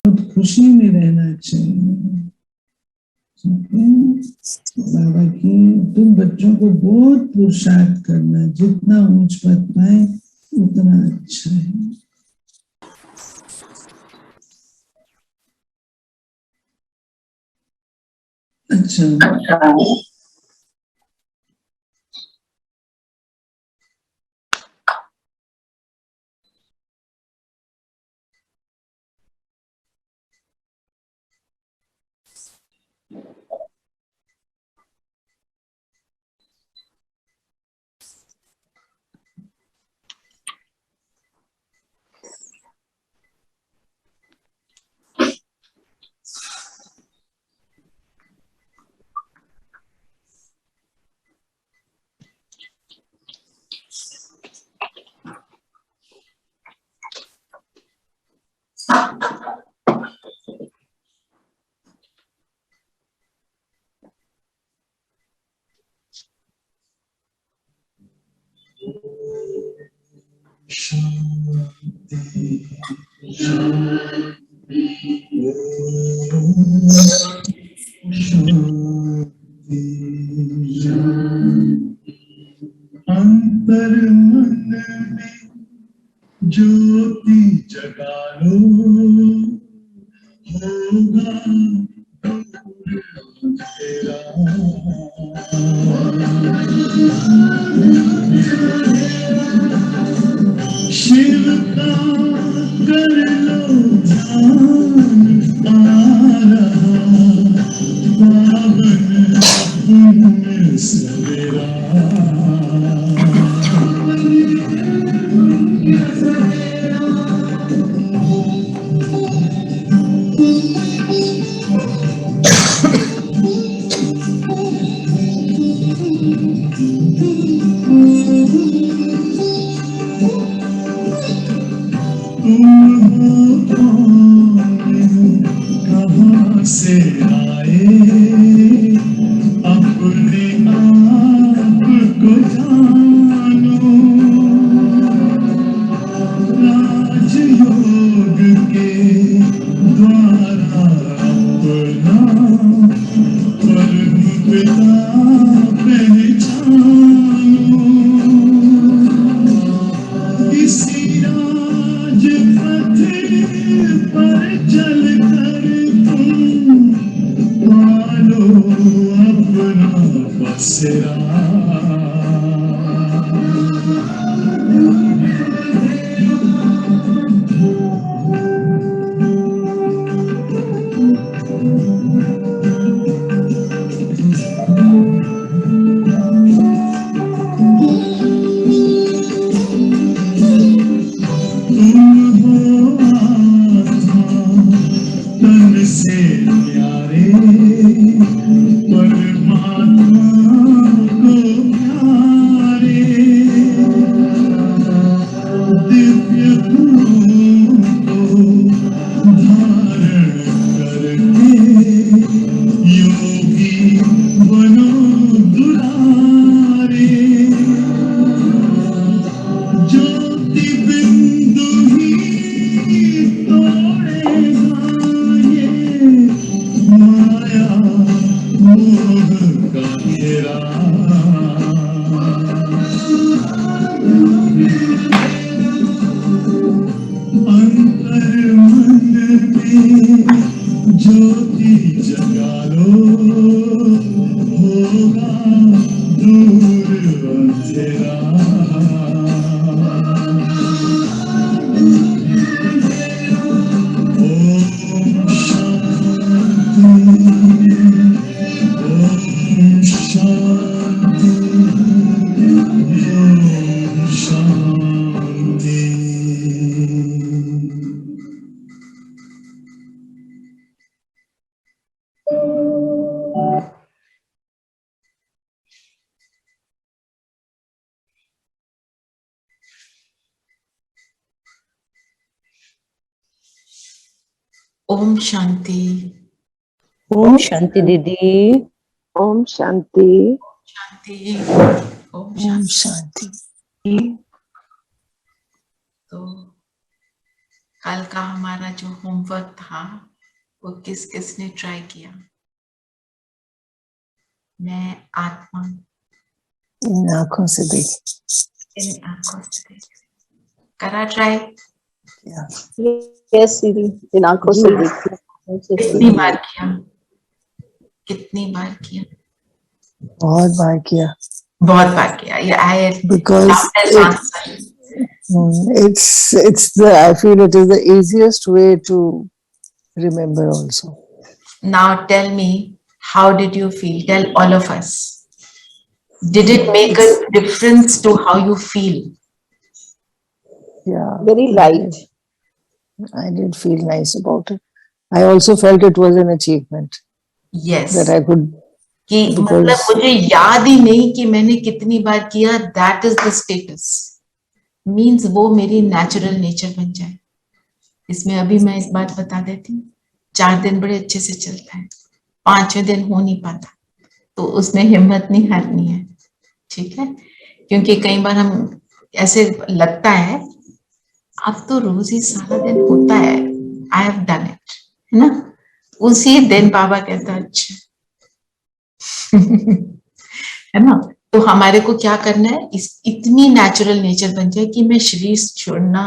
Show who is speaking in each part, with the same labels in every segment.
Speaker 1: खुशी में रहना चाहिए। बाबा की तुम बच्चों को बहुत पुरुषार्थ करना, जितना ऊंच पद पाए उतना अच्छा है। अच्छा, अंतर मन में ज्योति जगा लो, होगा तेरा। शिव का कर लो ध्यान, आ रहा पावन पुण्य सवेरा। कहाँ से आए अपने आप को जानो, राजयोग के द्वारा अपना परम पिता पहचानो। इसी राजपथ पर चल कर तुम पालो अपना बसेरा। तन से प्यारे परमात्मा को प्यारे, दिव्य गुणों को धारण करके योगी बनो दुलारे। ज्योति बिंदु ही तोड़ेगा ये माया मोह का घेरा। अंतर मन में ज्योति जगा लो, होगा दूर अंधेरा।
Speaker 2: ओम शांति।
Speaker 3: ओम शांति दीदी।
Speaker 4: ओम शांति।
Speaker 2: शांति।
Speaker 3: ओम शांति।
Speaker 2: तो कल का हमारा जो होमवर्क था वो किस किसने ट्राई किया? मैं आत्मा
Speaker 1: इन आंखों से देख
Speaker 2: इन आंखों से देख करा ट्राई?
Speaker 1: किया।
Speaker 4: यस दीदी, इन आंखों से देखती
Speaker 2: कितनी बार किया? कितनी बार किया?
Speaker 1: बहुत बार किया।
Speaker 2: बहुत बार किया। ये आई
Speaker 1: Because it's the, I feel it is the easiest way to remember also.
Speaker 2: Now tell me, how did you feel? Tell all of us. Did it make a difference to how you feel?
Speaker 1: Yeah.
Speaker 4: very light.
Speaker 1: I did feel nice about it. I also felt it was an achievement
Speaker 2: Yes.
Speaker 1: that I could.
Speaker 2: कि मतलब मुझे याद ही नहीं कि मैंने कितनी बार किया. That is the status. Means वो मेरी natural nature बन जाए. इसमें अभी मैं एक बात बता देती हूँ. 4 दिन बड़े अच्छे से चलता है, 5वें दिन हो नहीं पाता, तो उसमें हिम्मत नहीं हारनी है. ठीक है, क्योंकि कई बार हम ऐसे लगता है अब तो रोज ही सारा दिन होता है, आई हैव डन इट, है ना. उसी दिन बाबा कहता है अच्छा है ना. तो हमारे को क्या करना है, इतनी नेचुरल नेचर बन जाए कि मैं शरीर छोड़ना,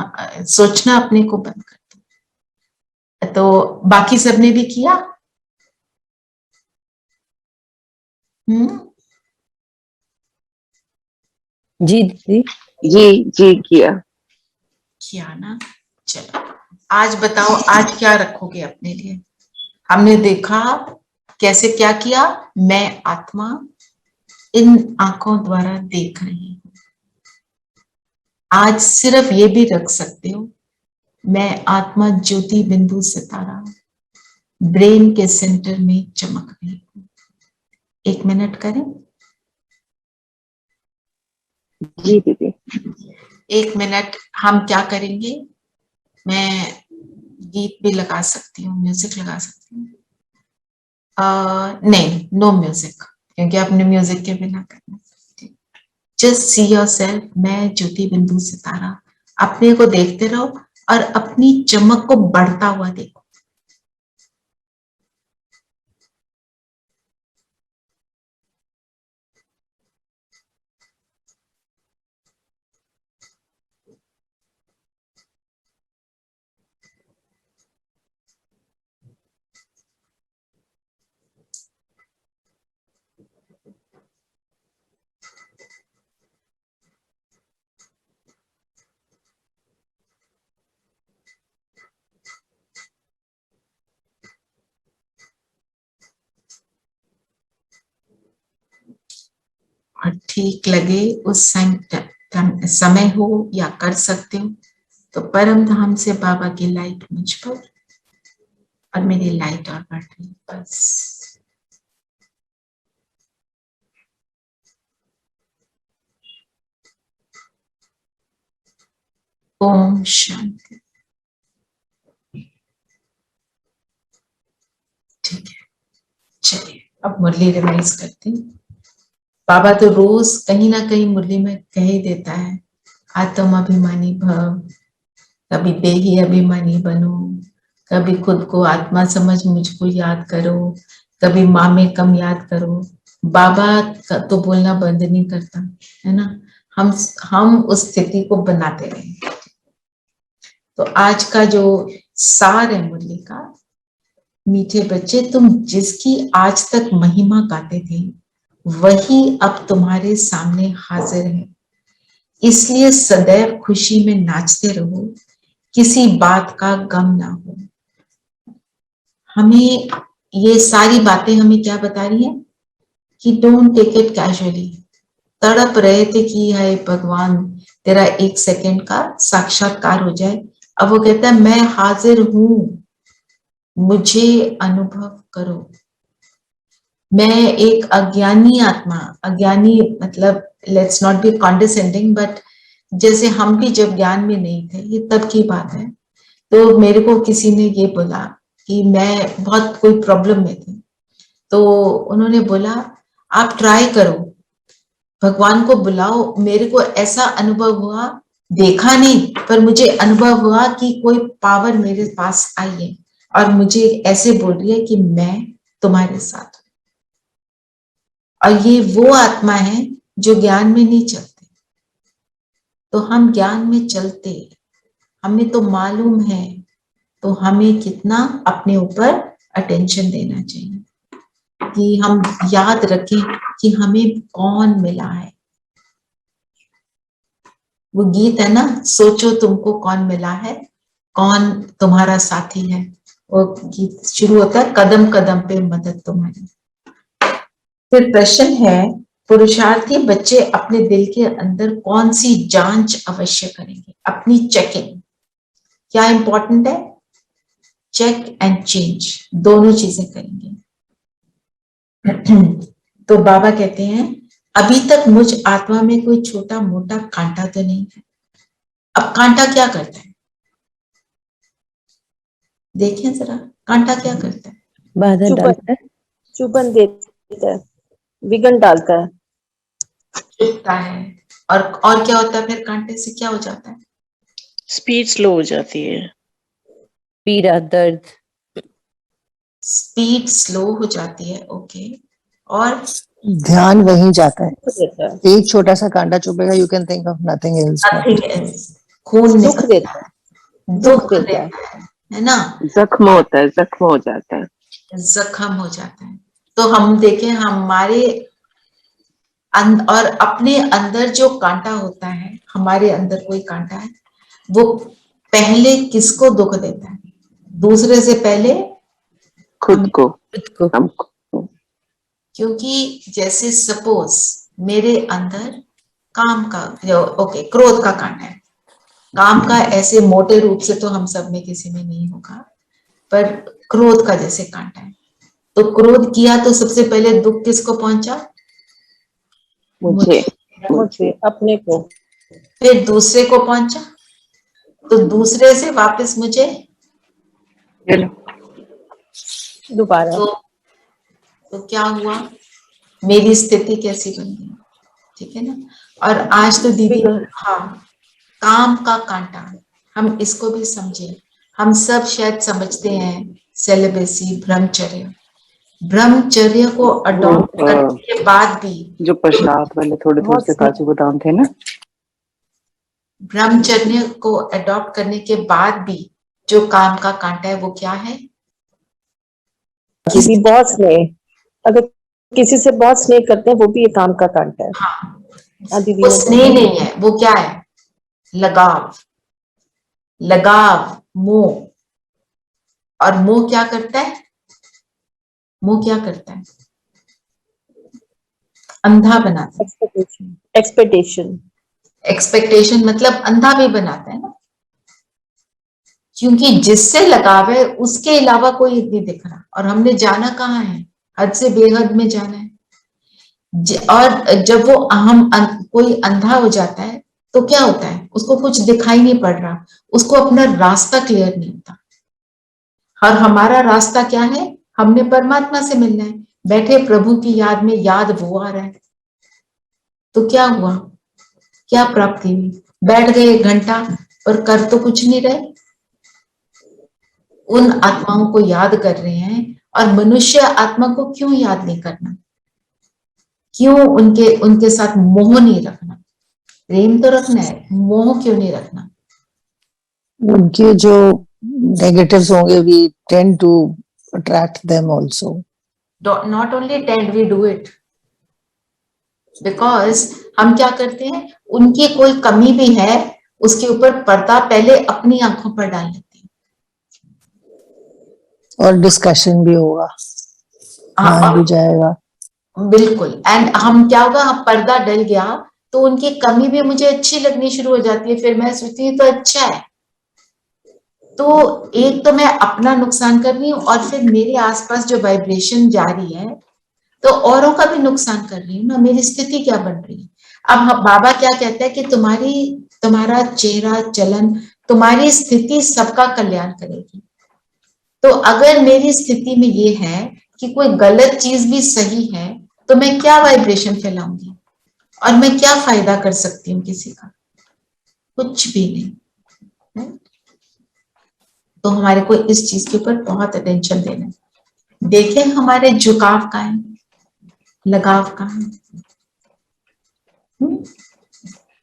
Speaker 2: सोचना अपने को बंद कर दूं. तो बाकी सबने भी किया.
Speaker 3: जी दीदी.
Speaker 4: जी
Speaker 2: किया ना. चलो आज बताओ, आज क्या रखोगे अपने लिए? हमने देखा कैसे क्या किया. मैं आत्मा इन आंखों द्वारा देख रही हूं. आज सिर्फ ये भी रख सकते हो, मैं आत्मा ज्योति बिंदु सितारा ब्रेन के सेंटर में चमक रही हूं. 1 मिनट करें.
Speaker 4: जी दीदी.
Speaker 2: 1 मिनट हम क्या करेंगे, मैं गीत भी लगा सकती हूँ, म्यूजिक लगा सकती हूँ. नहीं, नो म्यूजिक, क्योंकि आपने म्यूजिक के बिना करना. जस्ट सी योरसेल्फ, मैं ज्योति बिंदु सितारा. अपने को देखते रहो और अपनी चमक को बढ़ता हुआ देखो. और ठीक लगे उस समय हो या कर सकते हो तो परम धाम से बाबा की लाइट मुझ पर, और मेरी लाइट और बढ़ रही. बस ओम शांति. ठीक है, चलिए अब मुरली रिवाइज करते हैं. बाबा तो रोज कहीं ना कहीं मुरली में कह ही देता है, आत्म अभिमानी भव, कभी देही अभिमानी बनो, कभी खुद को आत्मा समझ मुझको याद करो, कभी माँ में कम याद करो. बाबा तो बोलना बंद नहीं करता है ना. हम उस स्थिति को बनाते रहे. तो आज का जो सार है मुरली का, मीठे बच्चे तुम जिसकी आज तक महिमा गाते थे वही अब तुम्हारे सामने हाजिर है, इसलिए सदैव खुशी में नाचते रहो, किसी बात का गम ना हो. हमें ये सारी बातें हमें क्या बता रही हैं कि डोंट टेक इट कैजुअली. तड़प रहे थे कि हाय भगवान तेरा 1 सेकंड का साक्षात्कार हो जाए. अब वो कहता है मैं हाजिर हूं, मुझे अनुभव करो. मैं एक अज्ञानी आत्मा, अज्ञानी मतलब let's not be condescending, but जैसे हम भी जब ज्ञान में नहीं थे, ये तब की बात है. तो मेरे को किसी ने ये बोला कि मैं बहुत कोई प्रॉब्लम में थी, तो उन्होंने बोला आप ट्राई करो, भगवान को बुलाओ. मेरे को ऐसा अनुभव हुआ देखा नहीं, पर मुझे अनुभव हुआ कि कोई पावर मेरे पास आई है और मुझे ऐसे बोल रही है कि मैं तुम्हारे साथ हूं। और ये वो आत्मा है जो ज्ञान में नहीं चलते। तो हम ज्ञान में चलते, हमें तो मालूम है, तो हमें कितना अपने ऊपर अटेंशन देना चाहिए कि हम याद रखें कि हमें कौन मिला है। वो गीत है ना, सोचो तुमको कौन मिला है, कौन तुम्हारा साथी है। वो गीत शुरू होता है, कदम कदम पे मदद तुम्हारी। फिर प्रश्न है, पुरुषार्थी बच्चे अपने दिल के अंदर कौन सी जांच अवश्य करेंगे, अपनी चेकिंग। क्या इंपॉर्टेंट है? चेक एंड चेंज, दोनों चीजें करेंगे। तो बाबा कहते हैं, अभी तक मुझ आत्मा में कोई छोटा मोटा कांटा तो नहीं है। अब कांटा क्या करता है, देखें जरा, कांटा क्या करता है?
Speaker 3: बाधा डालता है,
Speaker 4: चुभन देता है, विघन डालता है,
Speaker 2: चुभता है। और क्या होता है फिर, कांटे से क्या हो जाता है?
Speaker 5: स्पीड स्लो हो जाती है,
Speaker 3: पीड़ा, दर्द,
Speaker 2: स्पीड स्लो हो जाती है। ओके, और
Speaker 6: ध्यान वहीं जाता है।
Speaker 4: दुख देता है,
Speaker 6: एक छोटा सा कांटा चुभेगा, you can think of nothing else.
Speaker 2: nothing else। खून
Speaker 4: दुख
Speaker 2: निकलता
Speaker 4: देता है,
Speaker 2: है, दुख देता है ना,
Speaker 4: जख्म होता है, जख्म हो जाता है।
Speaker 2: जख्म हो जाता है। तो हम देखें हमारे और अपने अंदर जो कांटा होता है, हमारे अंदर कोई कांटा है, वो पहले किसको दुख देता है? दूसरे से पहले
Speaker 4: खुद को,
Speaker 3: खुद को।
Speaker 4: हमको।
Speaker 2: क्योंकि जैसे सपोज मेरे अंदर काम का, ओके, क्रोध का कांटा है। काम का ऐसे मोटे रूप से तो हम सब में किसी में नहीं होगा, पर क्रोध का जैसे कांटा है। तो क्रोध किया तो सबसे पहले दुख किसको पहुंचा?
Speaker 4: मुझे अपने को,
Speaker 2: फिर दूसरे को पहुंचा, तो दूसरे से वापस मुझे,
Speaker 4: दोबारा।
Speaker 2: तो क्या हुआ, मेरी स्थिति कैसी बन गई? ठीक है ना। और आज तो दीदी, हाँ, काम का कांटा, हम इसको भी समझे। हम सब शायद समझते हैं सेलिबेसी, ब्रह्मचर्य। ब्रह्मचर्य को अडॉप्ट करने के बाद भी,
Speaker 5: जो प्रसाद वाले थोड़े थोड़े से काजू बादाम थे ना,
Speaker 2: ब्रह्मचर्य को अडॉप्ट करने के बाद भी जो काम का कांटा है वो क्या है?
Speaker 4: किसी बहुत स्नेह, अगर किसी से बहुत स्नेह करते हैं वो भी एक काम का कांटा है।
Speaker 2: हाँ,
Speaker 4: दीदी
Speaker 2: वो
Speaker 4: ने
Speaker 2: स्नेह नहीं है, वो क्या है? लगाव, लगाव, मोह। और मोह क्या करता है? मोह क्या करता है? अंधा बनाता है।
Speaker 4: एक्सपेक्टेशन, एक्सपेक्टेशन,
Speaker 2: एक्सपेक्टेशन मतलब अंधा भी बनाता है ना, क्योंकि जिससे लगाव है उसके अलावा कोई नहीं दिख रहा। और हमने जाना कहाँ है? हद से बेहद में जाना है। और जब वो कोई अंधा हो जाता है तो क्या होता है? उसको कुछ दिखाई नहीं पड़ रहा, उसको अपना रास्ता क्लियर नहीं होता। और हमारा रास्ता क्या है? हमने परमात्मा से मिलना है। बैठे प्रभु की याद में, याद वो आ रहा है, तो क्या हुआ, क्या प्राप्ति हुई? बैठ गए 1 घंटा, पर कर तो कुछ नहीं रहे। उन आत्माओं को याद कर रहे हैं। और मनुष्य आत्मा को क्यों याद नहीं करना? क्यों उनके साथ मोह नहीं रखना? प्रेम तो रखना है, मोह क्यों नहीं रखना?
Speaker 6: उनके जो नेगेटिव्स होंगे, we tend to attract them also.
Speaker 2: Not only tend, we do it. Because हम क्या करते हैं, उनकी कोई कमी भी है, उसके ऊपर पर्दा पहले अपनी आंखों पर डाल लेते हैं।
Speaker 6: और डिस्कशन भी होगा, मान भी जाएगा।
Speaker 2: बिल्कुल। एंड हम क्या होगा, हम पर्दा डल गया तो उनकी कमी भी मुझे अच्छी लगनी शुरू हो जाती है। फिर मैं सोचती हूँ तो अच्छा है। तो एक तो मैं अपना नुकसान कर रही हूँ, और फिर मेरे आसपास जो वाइब्रेशन जा रही है तो औरों का भी नुकसान कर रही हूँ ना। मेरी स्थिति क्या बन रही है? अब बाबा क्या कहता है कि तुम्हारा चेहरा, चलन, तुम्हारी स्थिति सबका कल्याण करेगी। तो अगर मेरी स्थिति में ये है कि कोई गलत चीज भी सही है, तो मैं क्या वाइब्रेशन फैलाऊंगी और मैं क्या फायदा कर सकती हूँ किसी का? कुछ भी नहीं। right? तो हमारे को इस चीज के ऊपर बहुत अटेंशन देना है। देखें हमारे झुकाव का है, लगाव का है।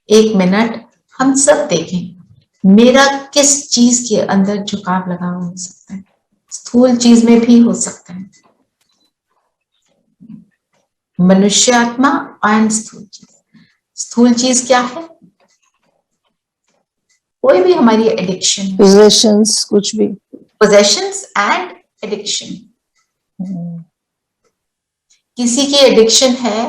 Speaker 2: एक मिनट हम सब देखें मेरा किस चीज के अंदर झुकाव लगाव हो सकता है। स्थूल चीज में भी हो सकता है, मनुष्य आत्मा और स्थूल चीज। स्थूल चीज क्या है? कोई भी हमारी एडिक्शन,
Speaker 6: possessions कुछ भी।
Speaker 2: Possessions and addiction. किसी की एडिक्शन है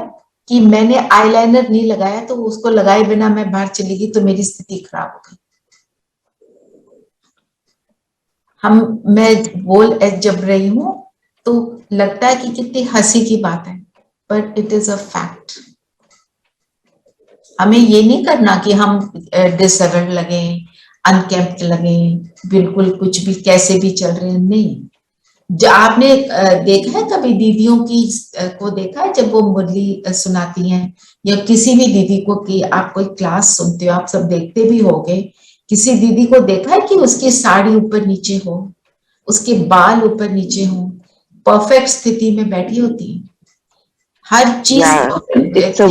Speaker 2: कि मैंने आईलाइनर नहीं लगाया तो उसको लगाए बिना मैं बाहर चली गई तो मेरी स्थिति खराब हो गई। मैं बोल जब रही हूं तो लगता है कि कितनी हंसी की बात है, but it is a fact. हमें ये नहीं करना कि हम डिसऑर्डर लगे, अनकेम्प्ट लगे, बिल्कुल कुछ भी कैसे भी चल रहे हैं, नहीं। जो आपने देखा है कभी दीदियों की को देखा है जब वो मुरली सुनाती हैं, या किसी भी दीदी को कि आप कोई क्लास सुनते हो, आप सब देखते भी होंगे, किसी दीदी को देखा है कि उसकी साड़ी ऊपर नीचे हो, उसके बाल ऊपर नीचे हो, परफेक्ट स्थिति में बैठी होती है, हर चीज
Speaker 5: it's a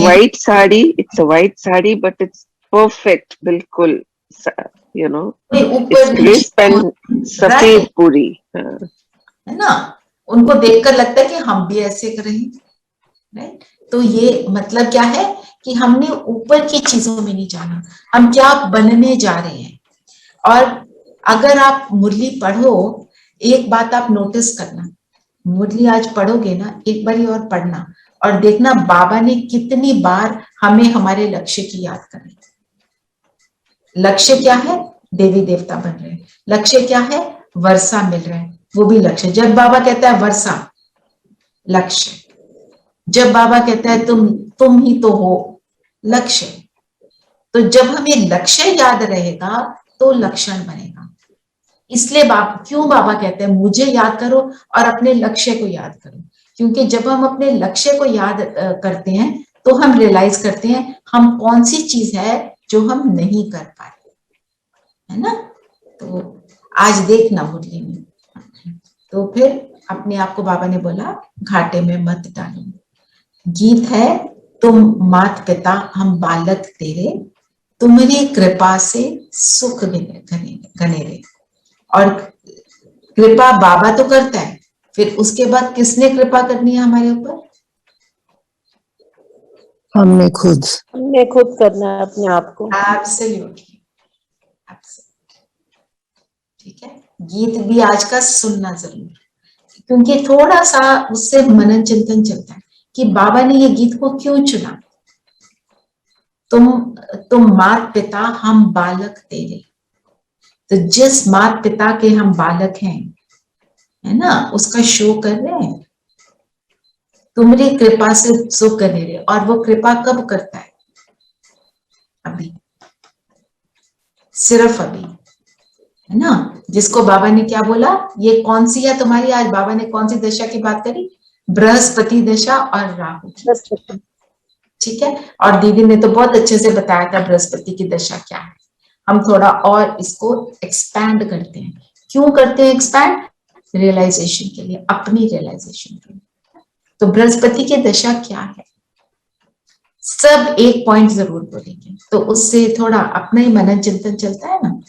Speaker 5: white sari but it's perfect, बिल्कुल, you know,
Speaker 2: ऊपर
Speaker 5: it's crisp and सफेद पूरी,
Speaker 2: है ना। उनको देखकर लगता है कि हम भी ऐसे करें, राइट। तो ये मतलब क्या है कि हमने ऊपर की चीजों में नहीं जाना, हम क्या बनने जा रहे हैं। और अगर आप मुरली पढ़ो, एक बात आप नोटिस करना, मुरली आज पढ़ोगे ना, एक बार और पढ़ना और देखना बाबा ने कितनी बार हमें हमारे लक्ष्य की याद कराई। लक्ष्य क्या है? देवी देवता बन रहे हैं। लक्ष्य क्या है? वर्षा मिल रहा है, वो भी लक्ष्य। जब बाबा कहता है वर्षा, लक्ष्य। जब बाबा कहता है तुम ही तो हो, लक्ष्य। तो जब हमें लक्ष्य याद रहेगा तो लक्षण बनेगा। इसलिए क्यों बाबा कहते हैं मुझे याद करो और अपने लक्ष्य को याद करो, क्योंकि जब हम अपने लक्ष्य को याद करते हैं तो हम रियलाइज करते हैं हम कौन सी चीज है जो हम नहीं कर पाए, है ना। तो आज देखना मुरली में, तो फिर अपने आप को बाबा ने बोला घाटे में मत डालो। गीत है, तुम मात पिता हम बालक तेरे, तुम्हारी कृपा से सुख घनेरे। और कृपा बाबा तो करता है, फिर उसके बाद किसने कृपा करनी है हमारे ऊपर?
Speaker 6: हमने खुद
Speaker 4: करना है अपने आप को।
Speaker 2: एब्सोल्युटली, ठीक है। गीत भी आज का सुनना जरूर, क्योंकि थोड़ा सा उससे मनन चिंतन चलता है कि बाबा ने ये गीत को क्यों चुना। तुम मात पिता हम बालक तेरे, तो जिस मात पिता के हम बालक हैं, है ना, उसका शो कर रहे हैं। तुम्हारी कृपा से सुख करने रहे, और वो कृपा कब करता है? अभी, सिर्फ अभी, है ना। जिसको बाबा ने क्या बोला, ये कौन सी है तुम्हारी, आज बाबा ने कौन सी दशा की बात करी? बृहस्पति दशा और राहु की, ठीक है। और दीदी ने तो बहुत अच्छे से बताया था बृहस्पति की दशा क्या है। हम थोड़ा और इसको एक्सपैंड करते हैं। क्यों करते हैं एक्सपैंड? रियलाइजेशन के लिए, अपनी रियलाइजेशन के लिए। तो बृहस्पति की दशा क्या है, सब एक पॉइंट जरूर बोलेंगे, तो उससे थोड़ा अपना ही मनन चिंतन चलता है ना।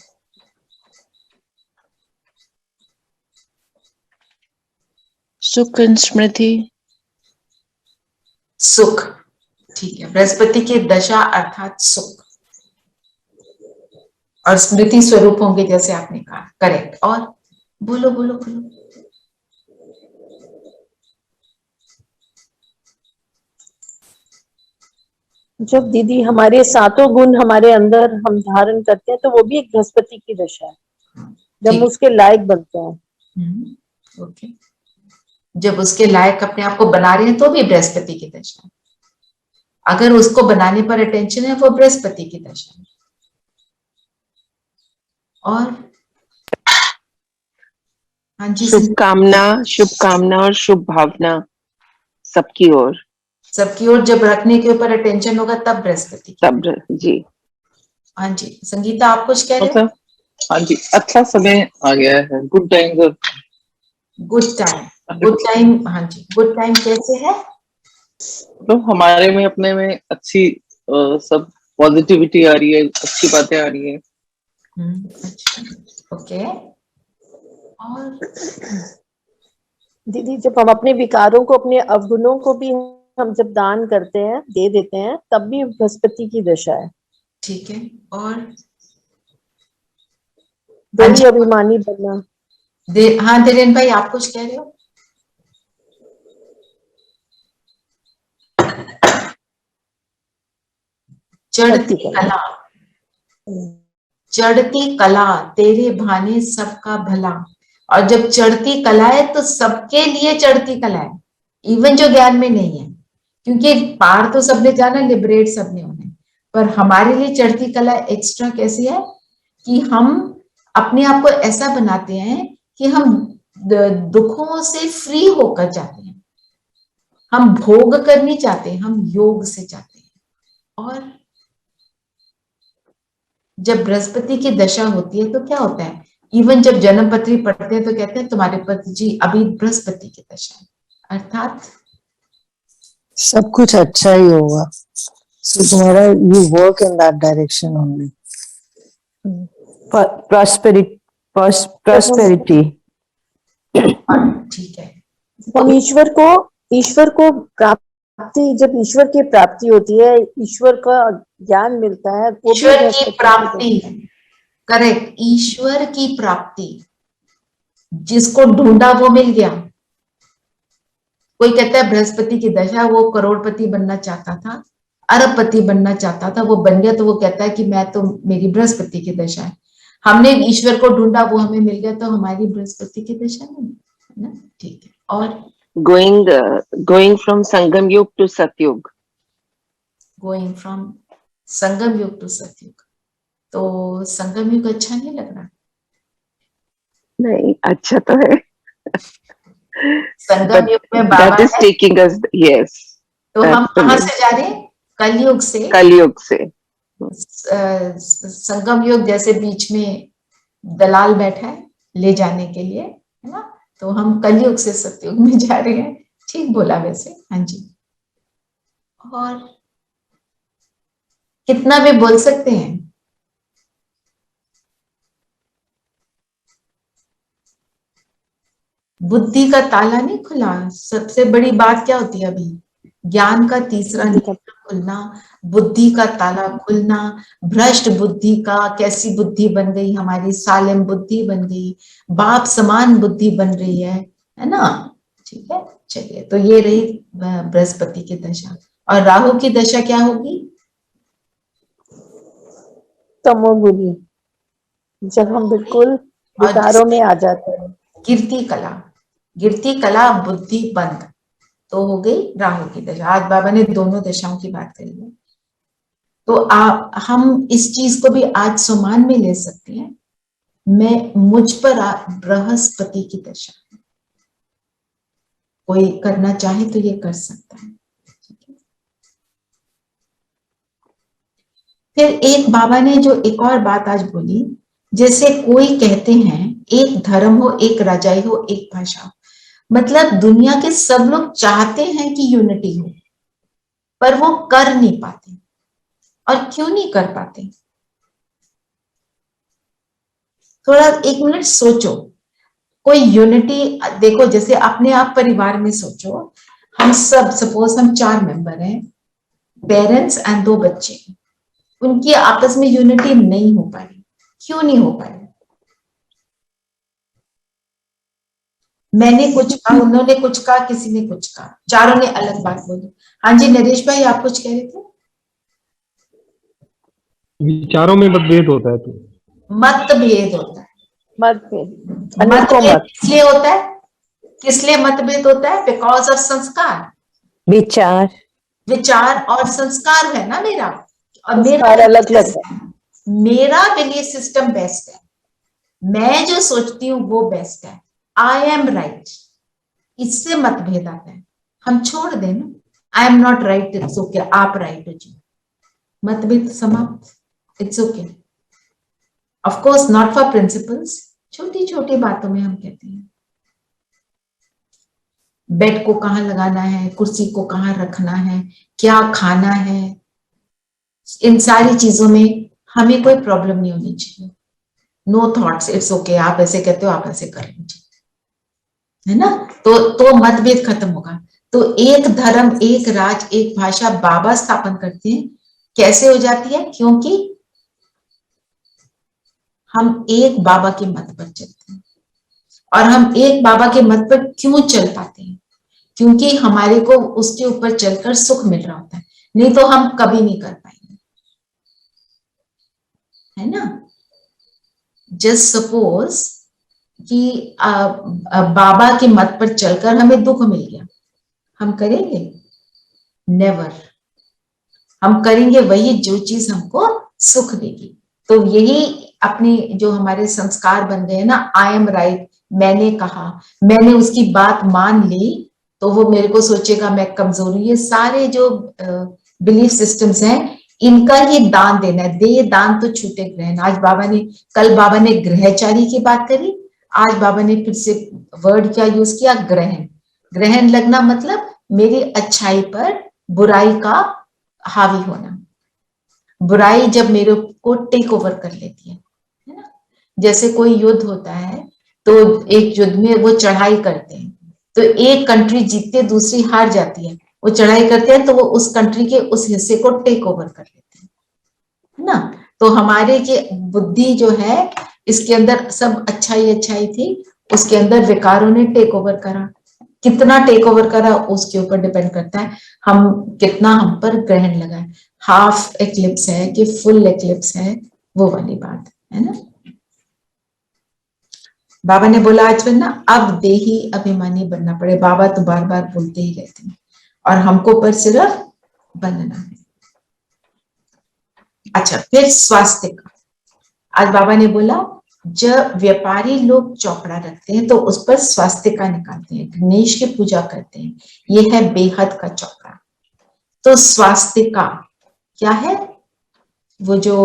Speaker 5: सुख स्मृति,
Speaker 2: सुख, ठीक है। बृहस्पति की दशा अर्थात सुख, और स्मृति स्वरूप होंगे जैसे आपने कहा, करेक्ट। और बोलो बोलो बोलो।
Speaker 4: जब दीदी हमारे सातों गुण हमारे अंदर हम धारण करते हैं तो वो भी एक बृहस्पति की दशा है, जब हम उसके लायक बनते हैं।
Speaker 2: ओके, जब उसके लायक अपने आप को बना रहे हैं तो भी बृहस्पति की दशा है। अगर उसको बनाने पर अटेंशन है वो बृहस्पति की दशा है। और हाँ जी,
Speaker 5: शुभकामना और शुभ भावना सबकी ओर
Speaker 2: जब रखने के ऊपर अटेंशन होगा तब बृहस्पति,
Speaker 5: तब जी।
Speaker 2: हाँ जी संगीता, आप कुछ कह रहे हो?
Speaker 7: मतलब हाँ जी, अच्छा समय आ गया है, good time.
Speaker 2: Good time, good time, हाँ जी गुड टाइम कैसे है?
Speaker 7: तो हमारे में अपने में अच्छी सब पॉजिटिविटी आ रही है, अच्छी बातें आ रही है।
Speaker 2: अच्छा, ओके। और
Speaker 4: दीदी जब हम अपने विकारों को, अपने अवगुणों को भी हम जब दान करते हैं, दे देते हैं, तब भी बृहस्पति की दशा है।
Speaker 2: ठीक है, और
Speaker 4: देही अभिमानी बनना।
Speaker 2: हाँ धीरेन भाई, आप कुछ कह रहे हो? चढ़ती कला, चढ़ती कला तेरे भाने सबका भला। और जब चढ़ती कला है तो सबके लिए चढ़ती कला है, इवन जो ज्ञान में नहीं है, क्योंकि पार तो सबने जाना, लिबरेट सबने होना है, पर हमारे लिए चढ़ती कला एक्स्ट्रा कैसी है कि हम अपने आप को ऐसा बनाते हैं कि हम दुखों से फ्री होकर जाते हैं, हम भोग करनी चाहते हैं, हम योग से चाहते हैं। और जब बृहस्पति की दशा होती है तो क्या होता है, इवन जब जन्म पत्री पढ़ते हैं तो कहते हैं तुम्हारे पति जी अभी बृहस्पति की दशा है, अर्थात
Speaker 6: सब कुछ अच्छा ही होगा। So तुम्हारा you work in that direction only.
Speaker 3: prosperity.
Speaker 2: ठीक है।
Speaker 4: हम ईश्वर को प्राप्ति, जब ईश्वर की प्राप्ति होती है, ईश्वर का ज्ञान मिलता है, वो भी
Speaker 2: ईश्वर की
Speaker 4: बृहस्पति
Speaker 2: प्राप्ति, करेक्ट, ईश्वर की प्राप्ति, जिसको ढूंढा वो मिल गया। कोई कहता है बृहस्पति की दशा, वो करोड़पति बनना चाहता था, अरबपति बनना चाहता था, वो बन गया, तो वो कहता है कि मैं तो, मेरी बृहस्पति की दशा है। हमने ईश्वर को ढूंढा, वो हमें मिल गया, तो हमारी बृहस्पति की दशा नहीं है ना। ठीक है, और
Speaker 5: going from Sangam Yug to Satyug.
Speaker 2: Going from Sangam Yug to सतयुग, तो संगम युग अच्छा नहीं लग रहा?
Speaker 5: नहीं, अच्छा तो है।
Speaker 2: संगम
Speaker 5: But
Speaker 2: युग में बाबा
Speaker 5: that is
Speaker 2: है,
Speaker 5: taking us, yes.
Speaker 2: तो हम
Speaker 5: that's the
Speaker 2: कहाँ
Speaker 5: main.
Speaker 2: से जा रहे हैं? कलयुग से।
Speaker 5: कलयुग से।
Speaker 2: संगम युग जैसे बीच में दलाल बैठा है ले जाने के लिए, है ना, तो हम कलयुग से सतयुग में जा रहे हैं। ठीक बोला वैसे, हाँ जी। और कितना भी बोल सकते हैं, बुद्धि का ताला नहीं खुला। सबसे बड़ी बात क्या होती है अभी? ज्ञान का तीसरा नेत्र खुलना, बुद्धि का ताला खुलना, भ्रष्ट बुद्धि का, कैसी बुद्धि बन गई हमारी, सालिम बुद्धि बन गई, बाप समान बुद्धि बन रही है ना। ठीक है, चलिए, तो ये रही बृहस्पति की दशा। और राहु की दशा क्या होगी?
Speaker 4: तमोगुनी, जब हम बिल्कुल विकारों में आ जाते हैं।
Speaker 2: गिरती कला, गिरती कला, बुद्धि बंद, तो हो गई राहु की दशा। आज बाबा ने दोनों दशाओं की बात करी है, तो हम इस चीज को भी आज सम्मान में ले सकते हैं। मुझ पर बृहस्पति की दशा, कोई करना चाहे तो ये कर सकता है। फिर एक बाबा ने जो एक और बात आज बोली, जैसे कोई कहते हैं एक धर्म हो, एक रजाई हो, एक भाषा हो, मतलब दुनिया के सब लोग चाहते हैं कि यूनिटी हो, पर वो कर नहीं पाते। और क्यों नहीं कर पाते? थोड़ा एक मिनट सोचो, कोई यूनिटी देखो, जैसे अपने आप परिवार में सोचो, हम सब सपोज हम 4 मेंबर हैं, पेरेंट्स एंड 2 बच्चे, उनकी आपस में यूनिटी नहीं हो पा रही। क्यों नहीं हो पा रही? मैंने कुछ कहा, उन्होंने कुछ कहा, किसी ने कुछ कहा, चारों ने अलग बात बोली। हाँ जी नरेश भाई, आप कुछ कह रहे थे?
Speaker 8: विचारों में मतभेद होता है, तो
Speaker 2: मतभेद होता है।
Speaker 4: मतभेद
Speaker 2: किसलिए होता है? किसलिए मतभेद होता है? बिकॉज ऑफ संस्कार, विचार और संस्कार है ना मेरा, और मेरा
Speaker 4: अलग अलग है।
Speaker 2: मेरा बिलीफ सिस्टम बेस्ट है, मैं जो सोचती हूँ वो बेस्ट है, आई एम राइट, इससे मतभेद आता है। हम छोड़ दें ना, I am not right, it's okay, आप राइट हो जी, मतभेद समाप्त। It's okay, of course not for principles, छोटी छोटी बातों में हम कहते हैं बेड को कहाँ लगाना है, कुर्सी को कहाँ रखना है, क्या खाना है, इन सारी चीजों में हमें कोई प्रॉब्लम नहीं होनी चाहिए। नो थॉट्स, इट्स ओके, आप ऐसे कहते हो, आप ऐसे कर लीजिए, है ना। तो मतभेद खत्म होगा। तो एक धर्म, एक राज, एक भाषा बाबा स्थापन करते हैं। कैसे हो जाती है? क्योंकि हम एक बाबा के मत पर चलते हैं। और हम एक बाबा के मत पर क्यों चल पाते हैं? क्योंकि हमारे को उसके ऊपर चलकर सुख मिल रहा होता है, नहीं तो हम कभी नहीं कर पाएंगे, है ना। जस्ट सपोज कि बाबा के मत पर चलकर हमें दुख मिल गया, हम करेंगे? नेवर। हम करेंगे वही जो चीज हमको सुख देगी। तो यही अपने जो हमारे संस्कार बन गए ना, आई एम राइट, मैंने कहा, मैंने उसकी बात मान ली, तो वो मेरे को सोचेगा मैं कमजोर हूं। ये सारे जो बिलीफ सिस्टम्स हैं, इनका ही दान देना है। दे दान तो छूटे ग्रहण। आज बाबा ने, कल बाबा ने ग्रहचारी की बात करी, आज बाबा ने फिर से वर्ड क्या यूज किया? ग्रहण। ग्रहण लगना मतलब मेरी अच्छाई पर बुराई का हावी होना। बुराई जब मेरे को टेक ओवर कर लेती है ना। जैसे कोई युद्ध होता है, तो एक युद्ध में वो चढ़ाई करते हैं, तो एक कंट्री जीतते दूसरी हार जाती है। वो चढ़ाई करते हैं तो वो उस कंट्री के उस हिस्से को टेक ओवर कर लेते हैं, है ना। तो हमारे के बुद्धि जो है, इसके अंदर सब अच्छाई अच्छाई थी, उसके अंदर विकारों ने टेक ओवर करा। कितना टेक ओवर करा उसके ऊपर डिपेंड करता है हम कितना हम पर ग्रहण लगा है। हाफ एक्लिप्स है कि फुल एक्लिप्स है, वो वाली बात है ना। बाबा ने बोला आज ना, अब देही अभिमानी बनना पड़े। बाबा तो बार बार बोलते ही रहते हैं, और हमको पर सिर्फ बनना है। अच्छा, फिर स्वास्थ्य का। आज बाबा ने बोला, जब व्यापारी लोग चौपड़ा रखते हैं तो उस पर स्वास्थ्य का निकालते हैं, गणेश की पूजा करते हैं, ये है बेहद का चौपड़ा। तो स्वास्थ्य का क्या है? वो जो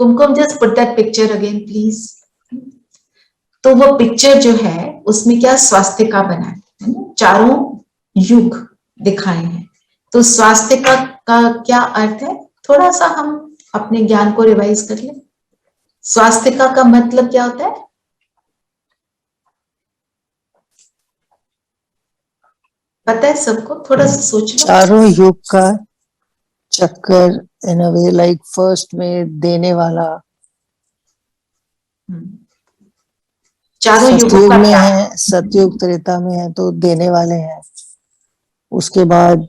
Speaker 2: Kumkum, just put that picture again please. तो वो पिक्चर जो है उसमें क्या स्वास्थ्य का बना है ना, चारों युग दिखाए हैं। तो स्वास्थ्य का क्या अर्थ है? थोड़ा सा हम अपने ज्ञान को रिवाइज कर लें। स्वास्थ्य का मतलब क्या होता है? पता है सबको? थोड़ा सा सोच लो।
Speaker 6: चारों युग का चक्कर, इन अ वे, लाइक फर्स्ट में देने वाला,
Speaker 2: चारों युगों
Speaker 6: सतयुग
Speaker 2: का
Speaker 6: में
Speaker 2: क्या
Speaker 6: है, सतयुग त्रेता में है तो देने वाले हैं, उसके बाद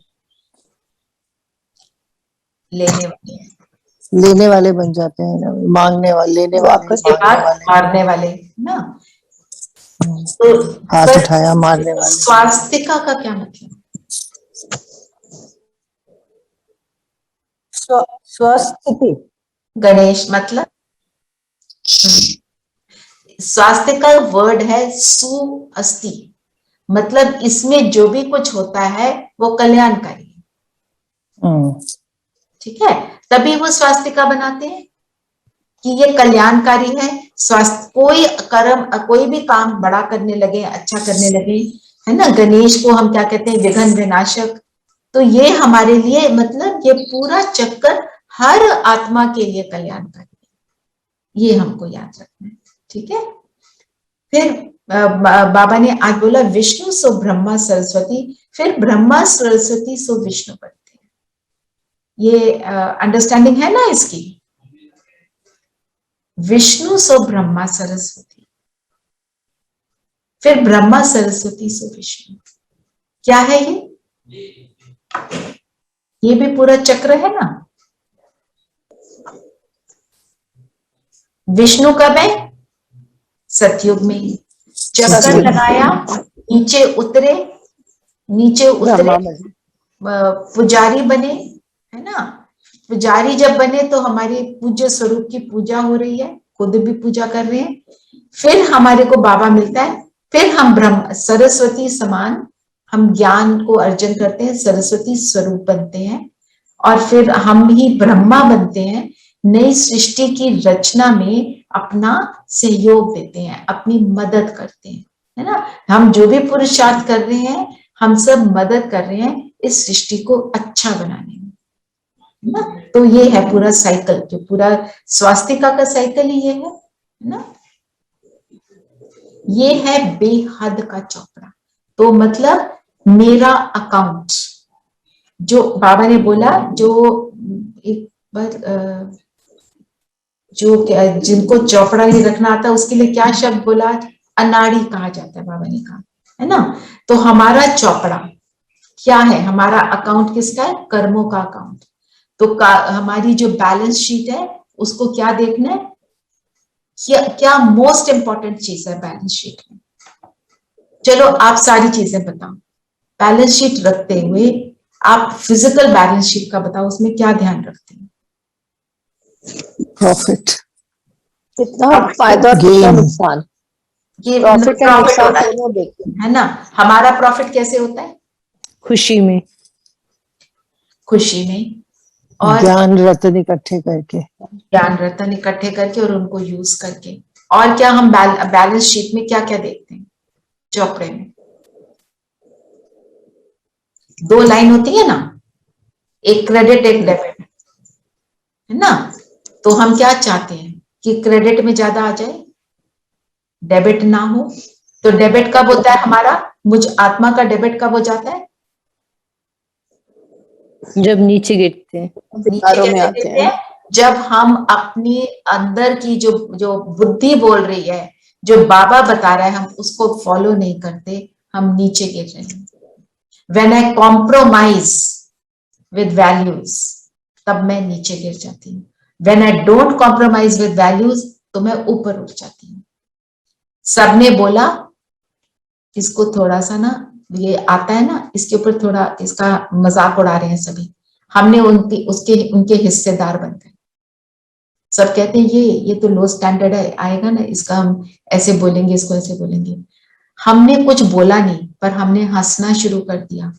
Speaker 6: लेने वाले बन जाते हैं ना, मांगने वाले, लेने वाले,
Speaker 2: उसके बाद मारने वाले ना। तो
Speaker 6: हाथ उठाया, मारने वाले।
Speaker 2: स्वास्तिका का क्या मतलब?
Speaker 6: स्वस्थिति।
Speaker 2: गणेश मतलब स्वास्थ्य का वर्ड है सु अस्ति, मतलब इसमें जो भी कुछ होता है वो कल्याणकारी है। ठीक है, तभी वो स्वास्थ्य का बनाते हैं कि ये कल्याणकारी है। स्वास्थ्य, कोई कर्म, कोई भी काम बड़ा करने लगे, अच्छा करने लगे, है ना। गणेश को हम क्या कहते हैं? विघ्न विनाशक। तो ये हमारे लिए, मतलब ये पूरा चक्कर हर आत्मा के लिए कल्याणकारी है, ये हमको याद रखना है। ठीक है। फिर बाबा ने आज बोला, विष्णु सो ब्रह्मा सरस्वती। फिर ब्रह्मा सरस्वती सो विष्णु बनते हैं। ये अंडरस्टैंडिंग है ना इसकी? विष्णु सो ब्रह्मा सरस्वती, फिर ब्रह्मा सरस्वती सो विष्णु। क्या है ये भी पूरा चक्र है ना। विष्णु कब है? सतयुग में। चक्कर लगाया, नीचे उतरे, पुजारी बने, है ना। पुजारी जब बने तो हमारे पूज्य स्वरूप की पूजा हो रही है, खुद भी पूजा कर रहे हैं। फिर हमारे को बाबा मिलता है, फिर हम ब्रह्म सरस्वती समान हम ज्ञान को अर्जन करते हैं, सरस्वती स्वरूप बनते हैं, और फिर हम ही ब्रह्मा बनते हैं। नई सृष्टि की रचना में अपना सहयोग देते हैं, अपनी मदद करते हैं, है ना। हम जो भी पुरुषार्थ कर रहे हैं, हम सब मदद कर रहे हैं इस सृष्टि को अच्छा बनाने में, है ना। तो ये है पूरा साइकिल, जो पूरा स्वास्तिका का साइकिल ही ये है ना। ये है बेहद का चौपड़ा। तो मतलब मेरा अकाउंट, जो बाबा ने बोला, जो एक बार जो जिनको चौपड़ा नहीं रखना आता उसके लिए क्या शब्द बोला, अनाड़ी कहा जाता है, बाबा ने कहा, है ना। तो हमारा चौपड़ा क्या है, हमारा अकाउंट किसका है, कर्मों का अकाउंट। तो हमारी जो बैलेंस शीट है उसको क्या देखना है, क्या मोस्ट इंपॉर्टेंट चीज है बैलेंस शीट में। चलो आप सारी चीजें बताओ, बैलेंस शीट रखते हुए आप फिजिकल बैलेंस शीट का बताओ, उसमें क्या ध्यान रखते हैं।
Speaker 6: प्रॉफिट,
Speaker 4: कितना फायदा और कितना
Speaker 6: Gain.
Speaker 4: नुकसान,
Speaker 2: ये
Speaker 4: प्रॉफिट एंड
Speaker 2: प्रॉफिट
Speaker 4: नुकसान
Speaker 2: होता है,
Speaker 4: दोनों देखते हैं।
Speaker 2: है ना। हमारा प्रॉफिट कैसे होता है,
Speaker 3: खुशी में,
Speaker 2: खुशी में, और
Speaker 6: ज्ञान रत्न इकट्ठे करके,
Speaker 2: ज्ञान रत्न इकट्ठे करके और उनको यूज करके। और क्या हम बैलेंस शीट में क्या क्या देखते हैं, चौपड़े में 2 लाइन होती है ना, एक क्रेडिट एक डेबिट, है ना। तो हम क्या चाहते हैं कि क्रेडिट में ज्यादा आ जाए, डेबिट ना हो। तो डेबिट कब होता है हमारा, मुझ आत्मा का डेबिट कब हो जाता है,
Speaker 3: जब नीचे गिरते हैं,
Speaker 2: नीचे
Speaker 4: विकारों में
Speaker 2: कैसे
Speaker 4: आते
Speaker 2: गिरते
Speaker 4: हैं।
Speaker 2: हैं, जब हम अपने अंदर की जो जो बुद्धि बोल रही है, जो बाबा बता रहा है, हम उसको फॉलो नहीं करते, हम नीचे गिर रहे हैं। When I compromise with values, तब मैं नीचे गिर जाती हूँ। When I don't compromise with values, तो मैं ऊपर उठ जाती हूँ। सबने बोला इसको थोड़ा सा ना, ये आता है ना, इसके ऊपर थोड़ा इसका मजाक उड़ा रहे हैं सभी, हमने उनके हिस्सेदार बन गए। सब कहते हैं ये तो लो स्टैंडर्ड है, आएगा ना, इसका हम ऐसे बोलेंगे, इसको ऐसे बोलेंगे। हमने कुछ बोला नहीं, पर हमने हंसना शुरू कर दिया,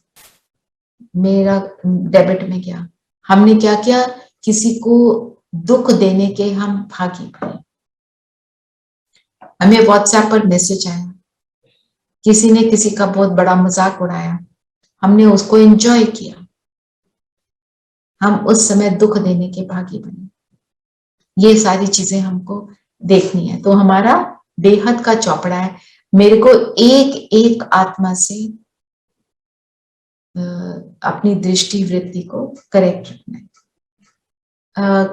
Speaker 2: मेरा डेबिट में गया। हमने क्या किया, किसी को दुख देने के हम भागी पड़े। हमें व्हाट्सएप पर मैसेज आया, किसी ने किसी का बहुत बड़ा मजाक उड़ाया, हमने उसको एंजॉय किया, हम उस समय दुख देने के भागी बने। ये सारी चीजें हमको देखनी है। तो हमारा बेहद का चौपड़ा है, मेरे को एक एक आत्मा से अपनी दृष्टि वृत्ति को करेक्ट रखना है।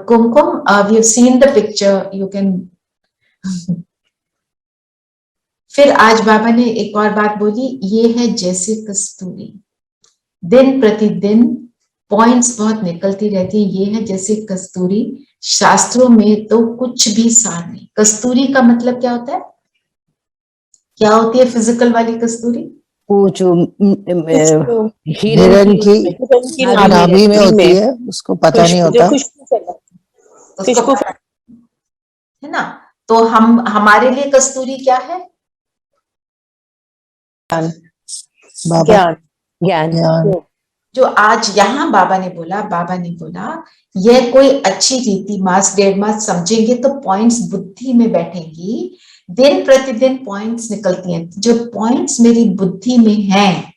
Speaker 2: Kumkum, we have seen the picture, you can. फिर आज बाबा ने एक और बात बोली, ये है जैसे कस्तूरी, दिन प्रतिदिन पॉइंट्स बहुत निकलती रहती है। ये है जैसे कस्तूरी, शास्त्रों में तो कुछ भी सार नहीं। कस्तूरी का मतलब क्या होता है, क्या होती है फिजिकल वाली कस्तूरी,
Speaker 3: वो जो
Speaker 6: हिरण की
Speaker 4: की
Speaker 6: नाभि में होती है, उसको पता नहीं होता।
Speaker 4: खुशबू फैलाती,
Speaker 2: उसको है ना। तो हम, हमारे लिए कस्तूरी क्या है,
Speaker 6: बाबा
Speaker 4: ज्ञान,
Speaker 3: ज्ञान,
Speaker 6: ज्ञान,
Speaker 2: जो आज यहाँ बाबा ने बोला, यह कोई अच्छी रीति, मास 1.5 मास समझेंगे तो पॉइंट्स बुद्धि में बैठेंगी। दिन प्रतिदिन पॉइंट्स निकलती हैं, जो पॉइंट्स मेरी बुद्धि में हैं,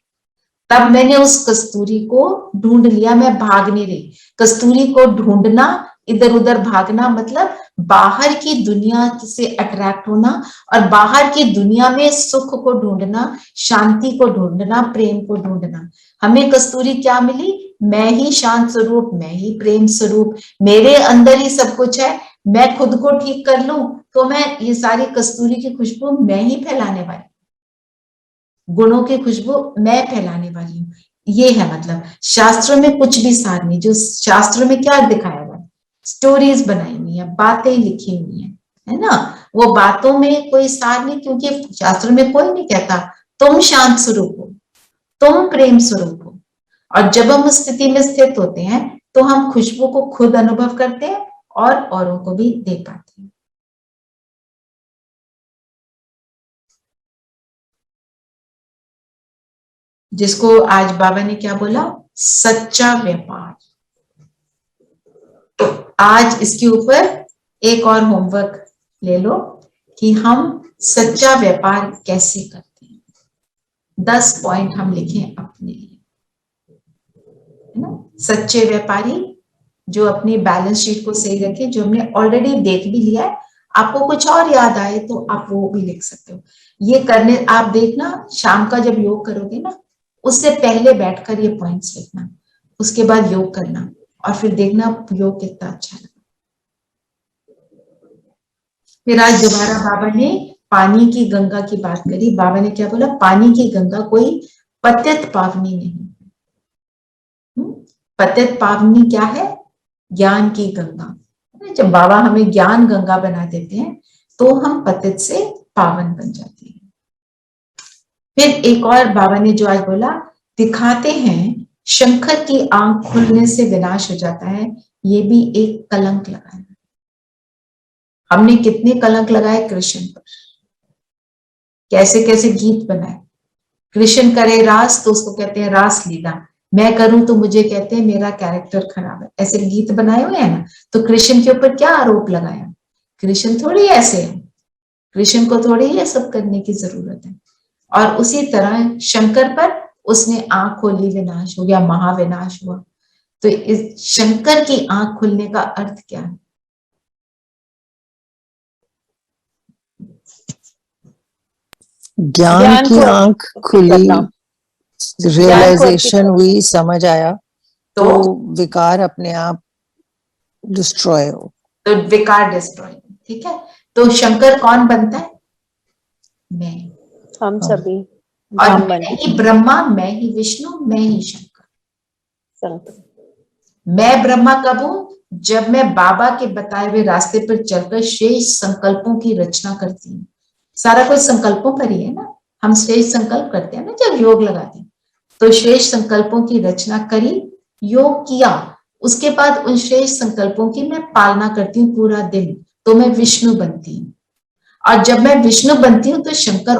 Speaker 2: तब मैंने उस कस्तूरी को ढूंढ लिया। मैं भाग नहीं रही। कस्तूरी को ढूंढना, इधर उधर भागना, मतलब बाहर की दुनिया से अट्रैक्ट होना और बाहर की दुनिया में सुख को ढूंढना, शांति को ढूंढना, प्रेम को ढूंढना। हमें कस्तूरी क्या मिली, मैं ही शांत स्वरूप, मैं ही प्रेम स्वरूप, मेरे अंदर ही सब कुछ है। मैं खुद को ठीक कर लूं तो मैं ये सारी कस्तूरी की खुशबू मैं ही फैलाने वाली, गुणों की खुशबू मैं फैलाने वाली हूँ। ये है मतलब, शास्त्रों में कुछ भी सार नहीं। जो शास्त्रों में क्या दिखाया हुआ है, स्टोरीज बनाई हुई है, बातें लिखी हुई है ना। वो बातों में कोई सार नहीं, क्योंकि शास्त्र में कोई नहीं कहता तुम शांत स्वरूप हो, तुम प्रेम स्वरूप हो। और जब हम उस स्थिति में स्थित होते हैं तो हम खुशबू को खुद अनुभव करते हैं और औरों को भी दे पाते हैं। जिसको आज बाबा ने क्या बोला, सच्चा व्यापार। तो आज इसके ऊपर एक और होमवर्क ले लो कि हम सच्चा व्यापार कैसे करते हैं। 10 पॉइंट हम लिखें अपने लिए, है ना। सच्चे व्यापारी जो अपनी बैलेंस शीट को सही रखे, जो हमने ऑलरेडी देख भी लिया है, आपको कुछ और याद आए तो आप वो भी लिख सकते हो। ये करने, आप देखना शाम का जब योग करोगे ना, उससे पहले बैठकर ये पॉइंट्स लिखना, उसके बाद योग करना और फिर देखना योग कितना अच्छा लगा। फिर आज दोबारा बाबा ने पानी की गंगा की बात करी। बाबा ने क्या बोला? पानी की गंगा कोई पतित पावनी नहीं। पतित पावनी क्या है? ज्ञान की गंगा। जब बाबा हमें ज्ञान गंगा बना देते हैं तो हम पतित से पावन बन जाते हैं। फिर एक और बाबा ने जो आज बोला, दिखाते हैं शंकर की आंख खुलने से विनाश हो जाता है, ये भी एक कलंक लगाया। हमने कितने कलंक लगाए कृष्ण पर, कैसे कैसे गीत बनाए। कृष्ण करे रास तो उसको कहते हैं रास लीला, मैं करूं तो मुझे कहते हैं मेरा कैरेक्टर खराब है, ऐसे गीत बनाए हुए हैं ना। तो कृष्ण के ऊपर क्या आरोप लगाया? कृष्ण थोड़ी ऐसे है, कृष्ण को थोड़ी ये सब करने की जरूरत है। और उसी तरह शंकर पर उसने आंख खोली, विनाश हो गया, महाविनाश हुआ। तो इस शंकर की आंख खुलने का अर्थ क्या है?
Speaker 6: ज्ञान की आंख खुली, रियलाइजेशन हुई, समझ आया, तो विकार अपने आप डिस्ट्रॉय हो।
Speaker 2: तो विकार डिस्ट्रॉय, ठीक है। तो शंकर कौन बनता है? मैं,
Speaker 4: हम सभी।
Speaker 2: और मैं ही ब्रह्मा, मैं ही विष्णु, मैं ही शंकर। मैं ब्रह्मा कब हूं? जब मैं बाबा के बताए हुए रास्ते पर चलकर श्रेष्ठ संकल्पों की रचना करती हूँ। सारा कुछ संकल्पों पर ही है ना। हम श्रेष्ठ संकल्प करते हैं ना जब योग लगाते हैं। तो श्रेष्ठ संकल्पों की रचना करी, योग किया, उसके बाद उन श्रेष्ठ संकल्पों की मैं पालना करती हूँ पूरा दिन, तो मैं विष्णु बनती हूँ। और जब मैं विष्णु बनती हूँ तो शंकर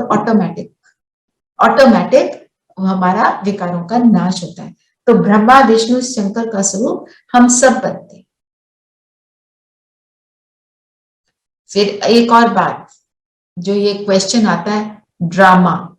Speaker 2: ऑटोमेटिक हमारा विकारों का नाश होता है। तो ब्रह्मा विष्णु शंकर का स्वरूप हम सब बनते हैं। फिर एक और बात, जो ये क्वेश्चन आता है, ड्रामा,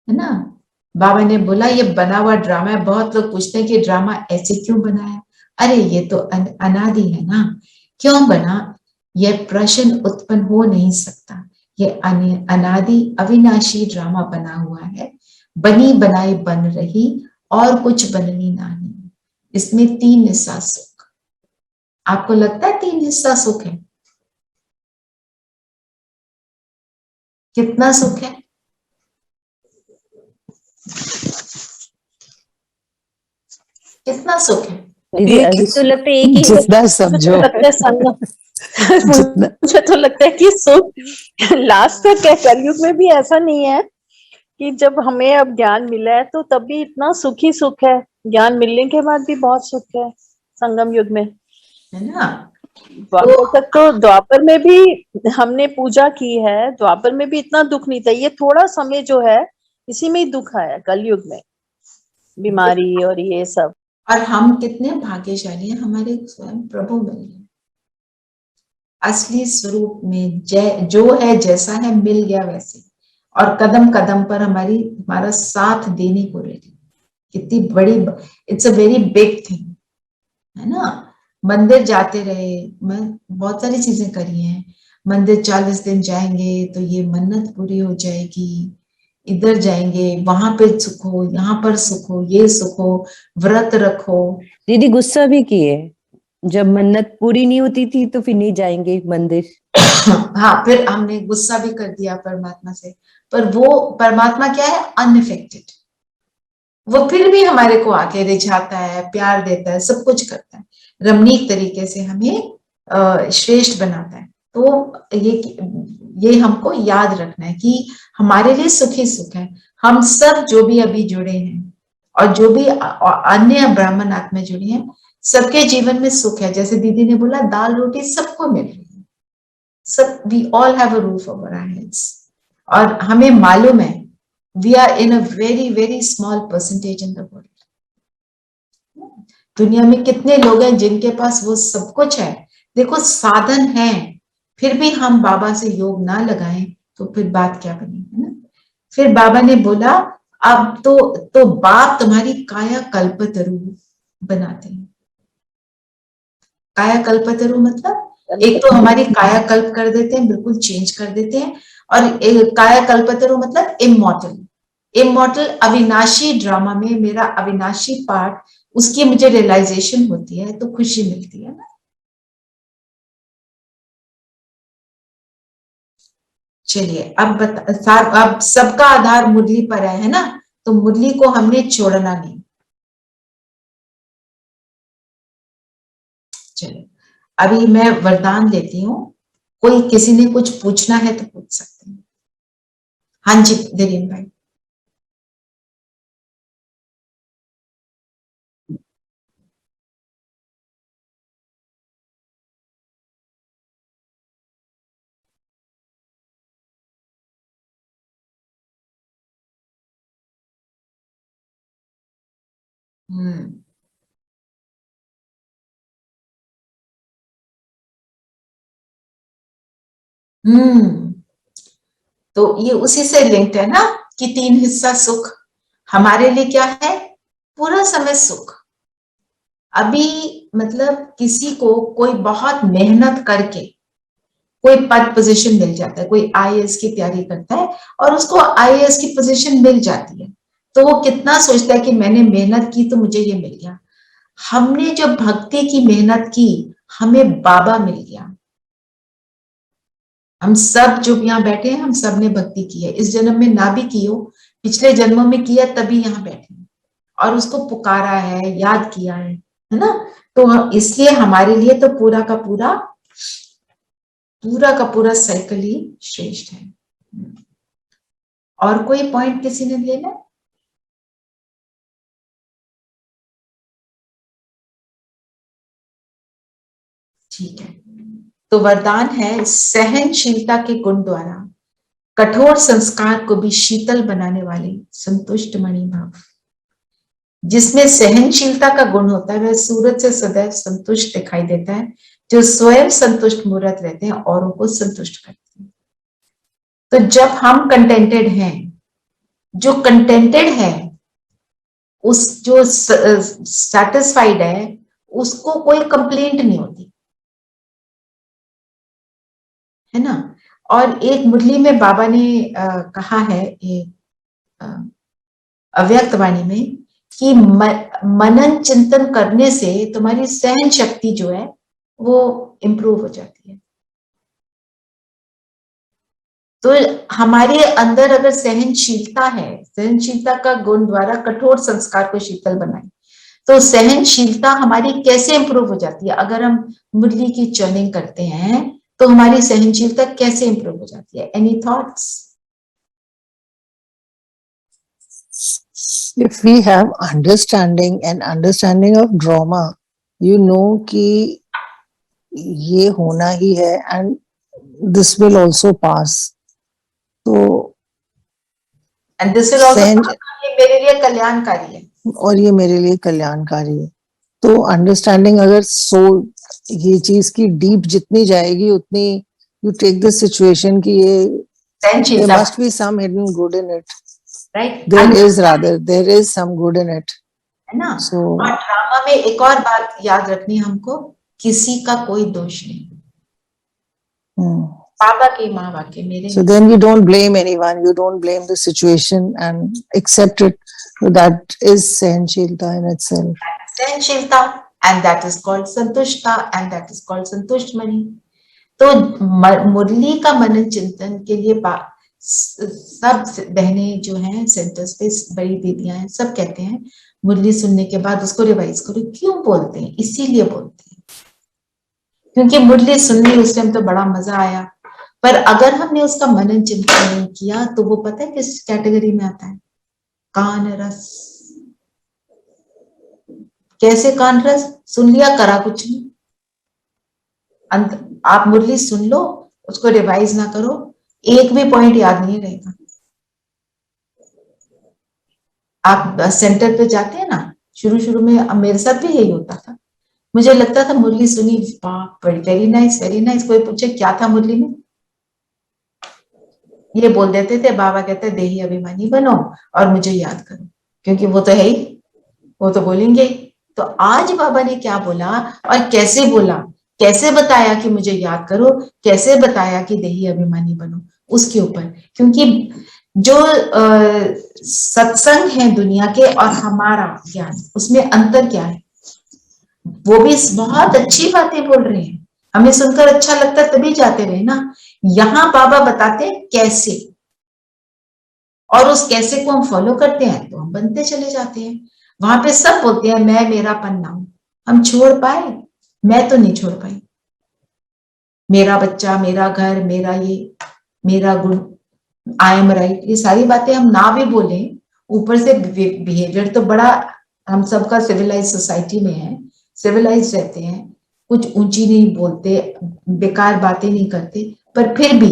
Speaker 2: है ना। बाबा ने बोला ये बना हुआ ड्रामा है। बहुत लोग पूछते हैं कि ड्रामा ऐसे क्यों बना है? अरे ये तो अनादि है ना, क्यों बना? यह प्रश्न उत्पन्न हो नहीं सकता। ये अनादि अविनाशी ड्रामा बना हुआ है। बनी बनाई बन रही और कुछ बननी नहीं। इसमें 3 हिस्सा सुख। आपको लगता है 3 हिस्सा सुख है? कितना सुख है? कितना सुख है?
Speaker 3: दीदी अभी तो लगता है एक ही
Speaker 6: जितना समझो।
Speaker 4: मुझे तो लगता है कि सुख लास्ट तक है। कलयुग में भी ऐसा नहीं है कि जब हमें अब ज्ञान मिला है तो तब भी इतना सुख ही सुख है। ज्ञान मिलने के बाद भी बहुत सुख है संगम युग में,
Speaker 2: है ना।
Speaker 4: द्वापर तक तो, द्वापर में भी हमने पूजा की है, द्वापर में भी इतना दुख नहीं था। ये थोड़ा समय जो है इसी में ही दुख आया कलयुग में, बीमारी और ये सब।
Speaker 2: और हम कितने भाग्यशाली हैं, हमारे स्वयं प्रभु मिल गए। असली स्वरूप में जो है, जैसा है, मिल गया वैसे। और कदम कदम पर हमारा साथ देने को रेडी। कितनी बड़ी, it's a very big thing, है ना। मंदिर जाते रहे, मैं बहुत सारी चीजें करी हैं। मंदिर 40 दिन जाएंगे तो ये मन्नत पूरी हो जाएगी, इधर जाएंगे वहां पे सुख हो, यहाँ पर सुख हो, ये सुख हो, व्रत रखो।
Speaker 3: दीदी गुस्सा भी किए, जब मन्नत पूरी नहीं होती थी तो फिर नहीं जाएंगे मंदिर।
Speaker 2: हाँ, फिर हमने गुस्सा भी कर दिया परमात्मा से, पर वो परमात्मा क्या है? अनअफेक्टेड। वो फिर भी हमारे को आके रिझाता है, प्यार देता है, सब कुछ करता है, रमणीक तरीके से हमें श्रेष्ठ बनाता है। तो ये हमको याद रखना है कि हमारे लिए सुख ही सुख है। हम सब जो भी अभी जुड़े हैं और जो भी अन्य ब्राह्मण आत्मा जुड़ी हैं, सबके जीवन में सुख है। जैसे दीदी ने बोला, दाल रोटी सबको मिल रही है, सब, we all have a roof over our heads. और हमें मालूम है we are in a very very small percentage in the world. दुनिया में कितने लोग हैं जिनके पास वो सब कुछ है, देखो साधन है, फिर भी हम बाबा से योग ना लगाएं तो फिर बात क्या बनी, है ना। फिर बाबा ने बोला अब तो बाप तुम्हारी काया कल्पतरु बनाते हैं। काया कल्पतरु मतलब एक तो हमारी काया कल्प कर देते हैं, बिल्कुल चेंज कर देते हैं, और काया कल्पतरु मतलब इमॉर्टल। इमॉर्टल अविनाशी ड्रामा में मेरा अविनाशी पार्ट, उसकी मुझे रियलाइजेशन होती है तो खुशी मिलती है ना। चलिए अब सबका आधार मुरली पर है ना, तो मुरली को हमने छोड़ना नहीं। चलिए अभी मैं वरदान लेती हूँ, कोई किसी ने कुछ पूछना है तो पूछ सकते हैं। हाँ जी धीरेन भाई। तो ये उसी से लिंक्ड है ना कि 3 हिस्सा सुख हमारे लिए क्या है, पूरा समय सुख। अभी मतलब किसी को कोई बहुत मेहनत करके कोई पद पोजीशन मिल जाता है, कोई आईएएस की तैयारी करता है और उसको आईएएस की पोजीशन मिल जाती है, तो वो कितना सोचता है कि मैंने मेहनत की तो मुझे ये मिल गया। हमने जो भक्ति की मेहनत की, हमें बाबा मिल गया। हम सब जो यहाँ बैठे हैं, हम सब ने भक्ति की है, इस जन्म में ना भी की हो, पिछले जन्मों में किया तभी यहाँ बैठे हैं और उसको पुकारा है, याद किया है ना। तो इसलिए हमारे लिए तो पूरा का पूरा साइकिल ही श्रेष्ठ है। और कोई पॉइंट किसी ने लेना? ठीक है, तो वरदान है सहनशीलता के गुण द्वारा कठोर संस्कार को भी शीतल बनाने वाले संतुष्ट मणि भाव। जिसमें सहनशीलता का गुण होता है वह सूरज से सदैव संतुष्ट दिखाई देता है, जो स्वयं संतुष्ट मूर्त रहते हैं औरों को संतुष्ट करते हैं। तो जब हम कंटेंटेड हैं, जो कंटेंटेड है उस जो सेटिस्फाइड है उसको कोई कंप्लेंट नहीं होती है ना। और एक मुरली में बाबा ने कहा है अव्यक्त वाणी में कि मनन चिंतन करने से तुम्हारी सहन शक्ति जो है वो इंप्रूव हो जाती है। तो हमारे अंदर अगर सहनशीलता है, सहनशीलता का गुण द्वारा कठोर संस्कार को शीतल बनाए, तो सहनशीलता हमारी कैसे इंप्रूव हो जाती है? अगर हम मुरली की चर्निंग करते हैं तो हमारी सहनशीलता कैसे इंप्रूव हो जाती है? Any thoughts?
Speaker 6: If we have understanding of drama, you know कि ये होना ही है and this will also pass. तो
Speaker 2: and this will also pass, ये मेरे लिए कल्याणकारी है
Speaker 6: और ये मेरे लिए कल्याणकारी है। तो अंडरस्टैंडिंग अगर ये चीज की डीप जितनी जाएगी उतनी यू टेक दिस सिचुएशन कि ये there must be some hidden good in it.
Speaker 2: Right?
Speaker 6: There is some good in it.
Speaker 2: है ना।
Speaker 6: So,
Speaker 2: और ड्रामा में एक और बात याद रखनी हमको, किसी का कोई दोष नहीं। बाबा की माँ वाक्य मेरे।
Speaker 6: So then you don't blame anyone, you don't blame the situation and accept it. So that is सहनशीलता in itself.
Speaker 2: सहनशीलता, and that is called संतुष्टता, and that is called संतुष्ट मणि। तो मुरली का मनन चिंतन के लिए सब बहने जो हैं सेंटर्स पे, बड़ी दीदियां हैं, सब कहते हैं मुरली सुनने के बाद उसको रिवाइज करो। क्यों बोलते हैं? इसीलिए बोलते हैं क्योंकि मुरली सुनने उस टाइम तो बड़ा मजा आया, पर अगर हमने उसका मनन चिंतन नहीं किया तो वो पता है किस कैटेगरी में आता है? कान रस। कैसे कान रस? सुन लिया, करा कुछ नहीं। आप मुरली सुन लो, उसको रिवाइज ना करो, एक भी पॉइंट याद नहीं रहेगा। आप सेंटर पे जाते हैं ना, शुरू शुरू में अब मेरे साथ भी यही होता था, मुझे लगता था मुरली सुनी, बाप, वेरी नाइस वेरी नाइस, कोई पूछे क्या था मुरली में, ये बोल देते थे, बाबा कहते देही अभिमानी बनो और मुझे याद करो, क्योंकि वो तो है ही, वो तो बोलेंगे ही। तो आज बाबा ने क्या बोला और कैसे बोला, कैसे बताया कि मुझे याद करो, कैसे बताया कि देही अभिमानी बनो, उसके ऊपर, क्योंकि जो सत्संग है दुनिया के और हमारा ज्ञान, उसमें अंतर क्या है। वो भी बहुत अच्छी बातें बोल रहे हैं, हमें सुनकर अच्छा लगता है तभी जाते रहे ना। यहाँ बाबा बताते हैं कैसे, और उस कैसे को हम फॉलो करते हैं तो हम बनते चले जाते हैं। वहां पे सब बोलते हैं मैं मेरा पन्ना हूं, हम छोड़ पाए? मैं तो नहीं छोड़ पाई। मेरा बच्चा, मेरा घर, मेरा ये, मेरा गुण, आई एम राइट, ये सारी बातें हम ना भी बोले, ऊपर से बिहेवियर तो बड़ा हम सबका सिविलाइज सोसाइटी में है, सिविलाइज रहते हैं, कुछ ऊंची नहीं बोलते, बेकार बातें नहीं करते, पर फिर भी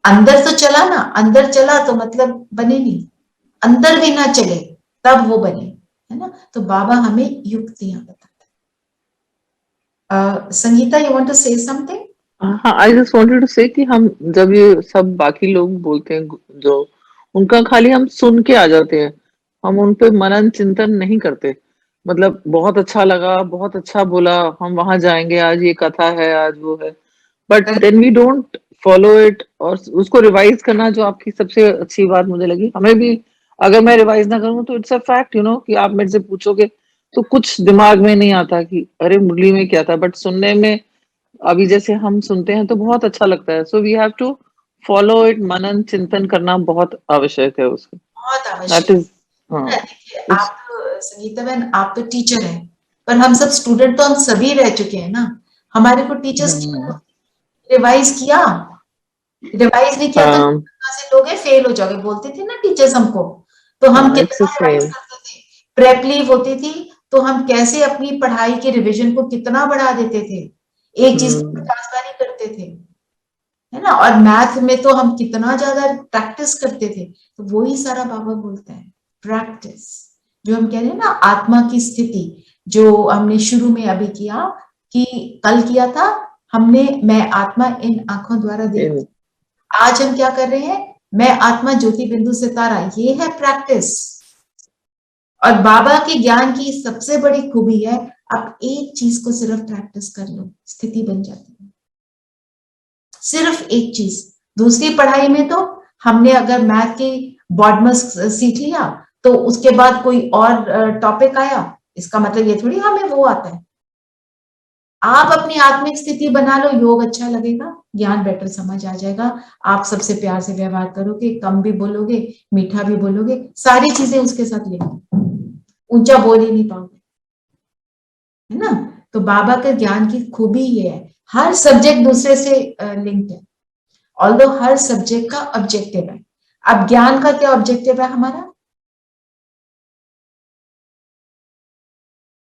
Speaker 2: अंदर तो चला ना, अंदर चला तो मतलब बने नहीं, अंदर भी ना चले तब वो बने, है ना। तो बाबा हमें युक्तियां बताते हैं। Sangeeta, you want to say something?
Speaker 7: हाँ, आई जस्ट वांटेड टू से कि हम जब ये सब बाकी लोग बोलते हैं जो, उनका खाली हम सुन के आ जाते हैं, हम उन पे मनन चिंतन नहीं करते। मतलब बहुत अच्छा लगा, बहुत अच्छा बोला, हम वहां जाएंगे, आज ये कथा है, आज वो है, but then we don't follow it और उसको रिवाइज करना, जो आपकी सबसे अच्छी बात मुझे लगी। हमें भी अगर मैं रिवाइज ना करूँ तो इट्स अ फैक्ट, कि आप मेरे से पूछोगे तो कुछ दिमाग में नहीं आता कि अरे मुरली में क्या था, बट सुनने में अभी जैसे हम सुनते हैं तो बहुत अच्छा लगता है। So we have to follow it, मनन चिंतन करना बहुत आवश्यक है उसका,
Speaker 2: बहुत
Speaker 7: दैट
Speaker 2: आवश्यक
Speaker 7: इज।
Speaker 2: है
Speaker 7: हाँ,
Speaker 2: ना। देखिए, आप संगीता बहन, आप तो टीचर हैं, पर हम सब स्टूडेंट तो हम सभी रह चुके हैं ना। हमारे को टीचर्स रिवाइज किया, रिवाइज नहीं किया तो कहाँ से लोगे, फेल हो जाओगे, बोलते थे ना टीचर्स हमको। तो हम
Speaker 7: इट्स द
Speaker 2: कितना रिवाइज
Speaker 7: सेम।
Speaker 2: करते थे, प्रेप लीव होती थी तो हम कैसे अपनी पढ़ाई के रिवीजन को कितना बढ़ा देते थे, एक चीज को 50 बार ही करते थे, है ना। और मैथ में तो हम कितना ज्यादा प्रैक्टिस करते थे। तो वही सारा बाबा बोलता है, प्रैक्टिस, जो हम कह रहे हैं ना, आत्मा की स्थिति, जो हमने शुरू में अभी किया, कि कल किया था हमने, मैं आत्मा इन आंखों द्वारा देखती, आज हम क्या कर रहे हैं, मैं आत्मा ज्योति बिंदु सितारा, ये है प्रैक्टिस। और बाबा के ज्ञान की सबसे बड़ी खूबी है, आप एक चीज को सिर्फ प्रैक्टिस कर लो, स्थिति बन जाती है, सिर्फ एक चीज। दूसरी पढ़ाई में तो हमने अगर मैथ के बॉडमस सीख लिया तो उसके बाद कोई और टॉपिक आया, इसका मतलब ये थोड़ी हमें वो आता है। आप अपनी आत्मिक स्थिति बना लो, योग अच्छा लगेगा, ज्ञान बेटर समझ आ जाएगा, आप सबसे प्यार से व्यवहार करोगे, कम भी बोलोगे, मीठा भी बोलोगे, सारी चीजें उसके साथ लिंक, ऊंचा बोल ही नहीं पाओगे, है ना। तो बाबा के ज्ञान की खूबी ये है, हर सब्जेक्ट दूसरे से लिंक्ड है, ऑल्दो हर सब्जेक्ट का ऑब्जेक्टिव है। अब ज्ञान का क्या ऑब्जेक्टिव है हमारा?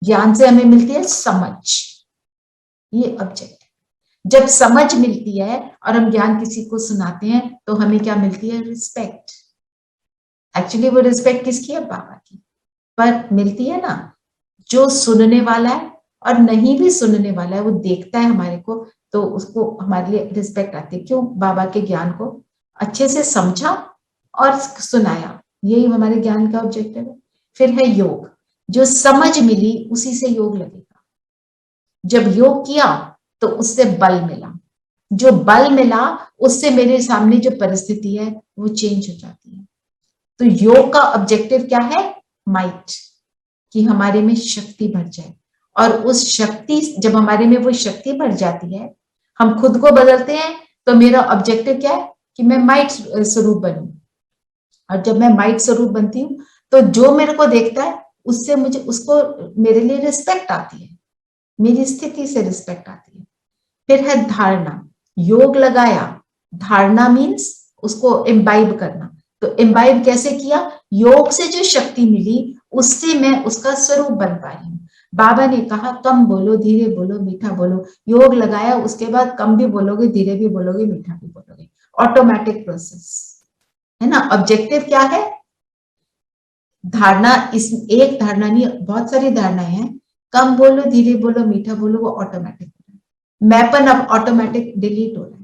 Speaker 2: ज्ञान से हमें मिलती है समझ, ये ऑब्जेक्टिव। जब समझ मिलती है और हम ज्ञान किसी को सुनाते हैं तो हमें क्या मिलती है? रिस्पेक्ट। एक्चुअली वो रिस्पेक्ट किसकी है? बाबा की। पर मिलती है ना, जो सुनने वाला है और नहीं भी सुनने वाला है, वो देखता है हमारे को, तो उसको हमारे लिए रिस्पेक्ट आती है। क्यों? बाबा के ज्ञान को अच्छे से समझा और सुनाया, यही हमारे ज्ञान का ऑब्जेक्टिव है। फिर है योग, जो समझ मिली उसी से योग लगेगा। जब योग किया तो उससे बल मिला, जो बल मिला उससे मेरे सामने जो परिस्थिति है वो चेंज हो जाती है। तो योग का ऑब्जेक्टिव क्या है? माइट, कि हमारे में शक्ति भर जाए। और उस शक्ति, जब हमारे में वो शक्ति भर जाती है, हम खुद को बदलते हैं। तो मेरा ऑब्जेक्टिव क्या है? कि मैं माइट स्वरूप बनूं। और जब मैं माइट स्वरूप बनती हूँ तो जो मेरे को देखता है उससे मुझे, उसको मेरे लिए रिस्पेक्ट आती है, मेरी स्थिति से रिस्पेक्ट आती है। फिर है धारणा, योग लगाया, धारणा मीन्स उसको इम्बाइब करना। तो इम्बाइब कैसे किया? योग से जो शक्ति मिली उससे मैं उसका स्वरूप बन पा रही हूँ। बाबा ने कहा कम बोलो, धीरे बोलो, मीठा बोलो। योग लगाया, उसके बाद कम भी बोलोगे, धीरे भी बोलोगे, मीठा भी बोलोगे, ऑटोमेटिक प्रोसेस, है ना। ऑब्जेक्टिव क्या है? धारणा, इस एक धारणा नहीं, बहुत सारी धारणाएं हैं। कम बोलो, धीरे बोलो, मीठा बोलो, वो ऑटोमेटिक हो रहा है। मैपन अब ऑटोमेटिक डिलीट हो रहा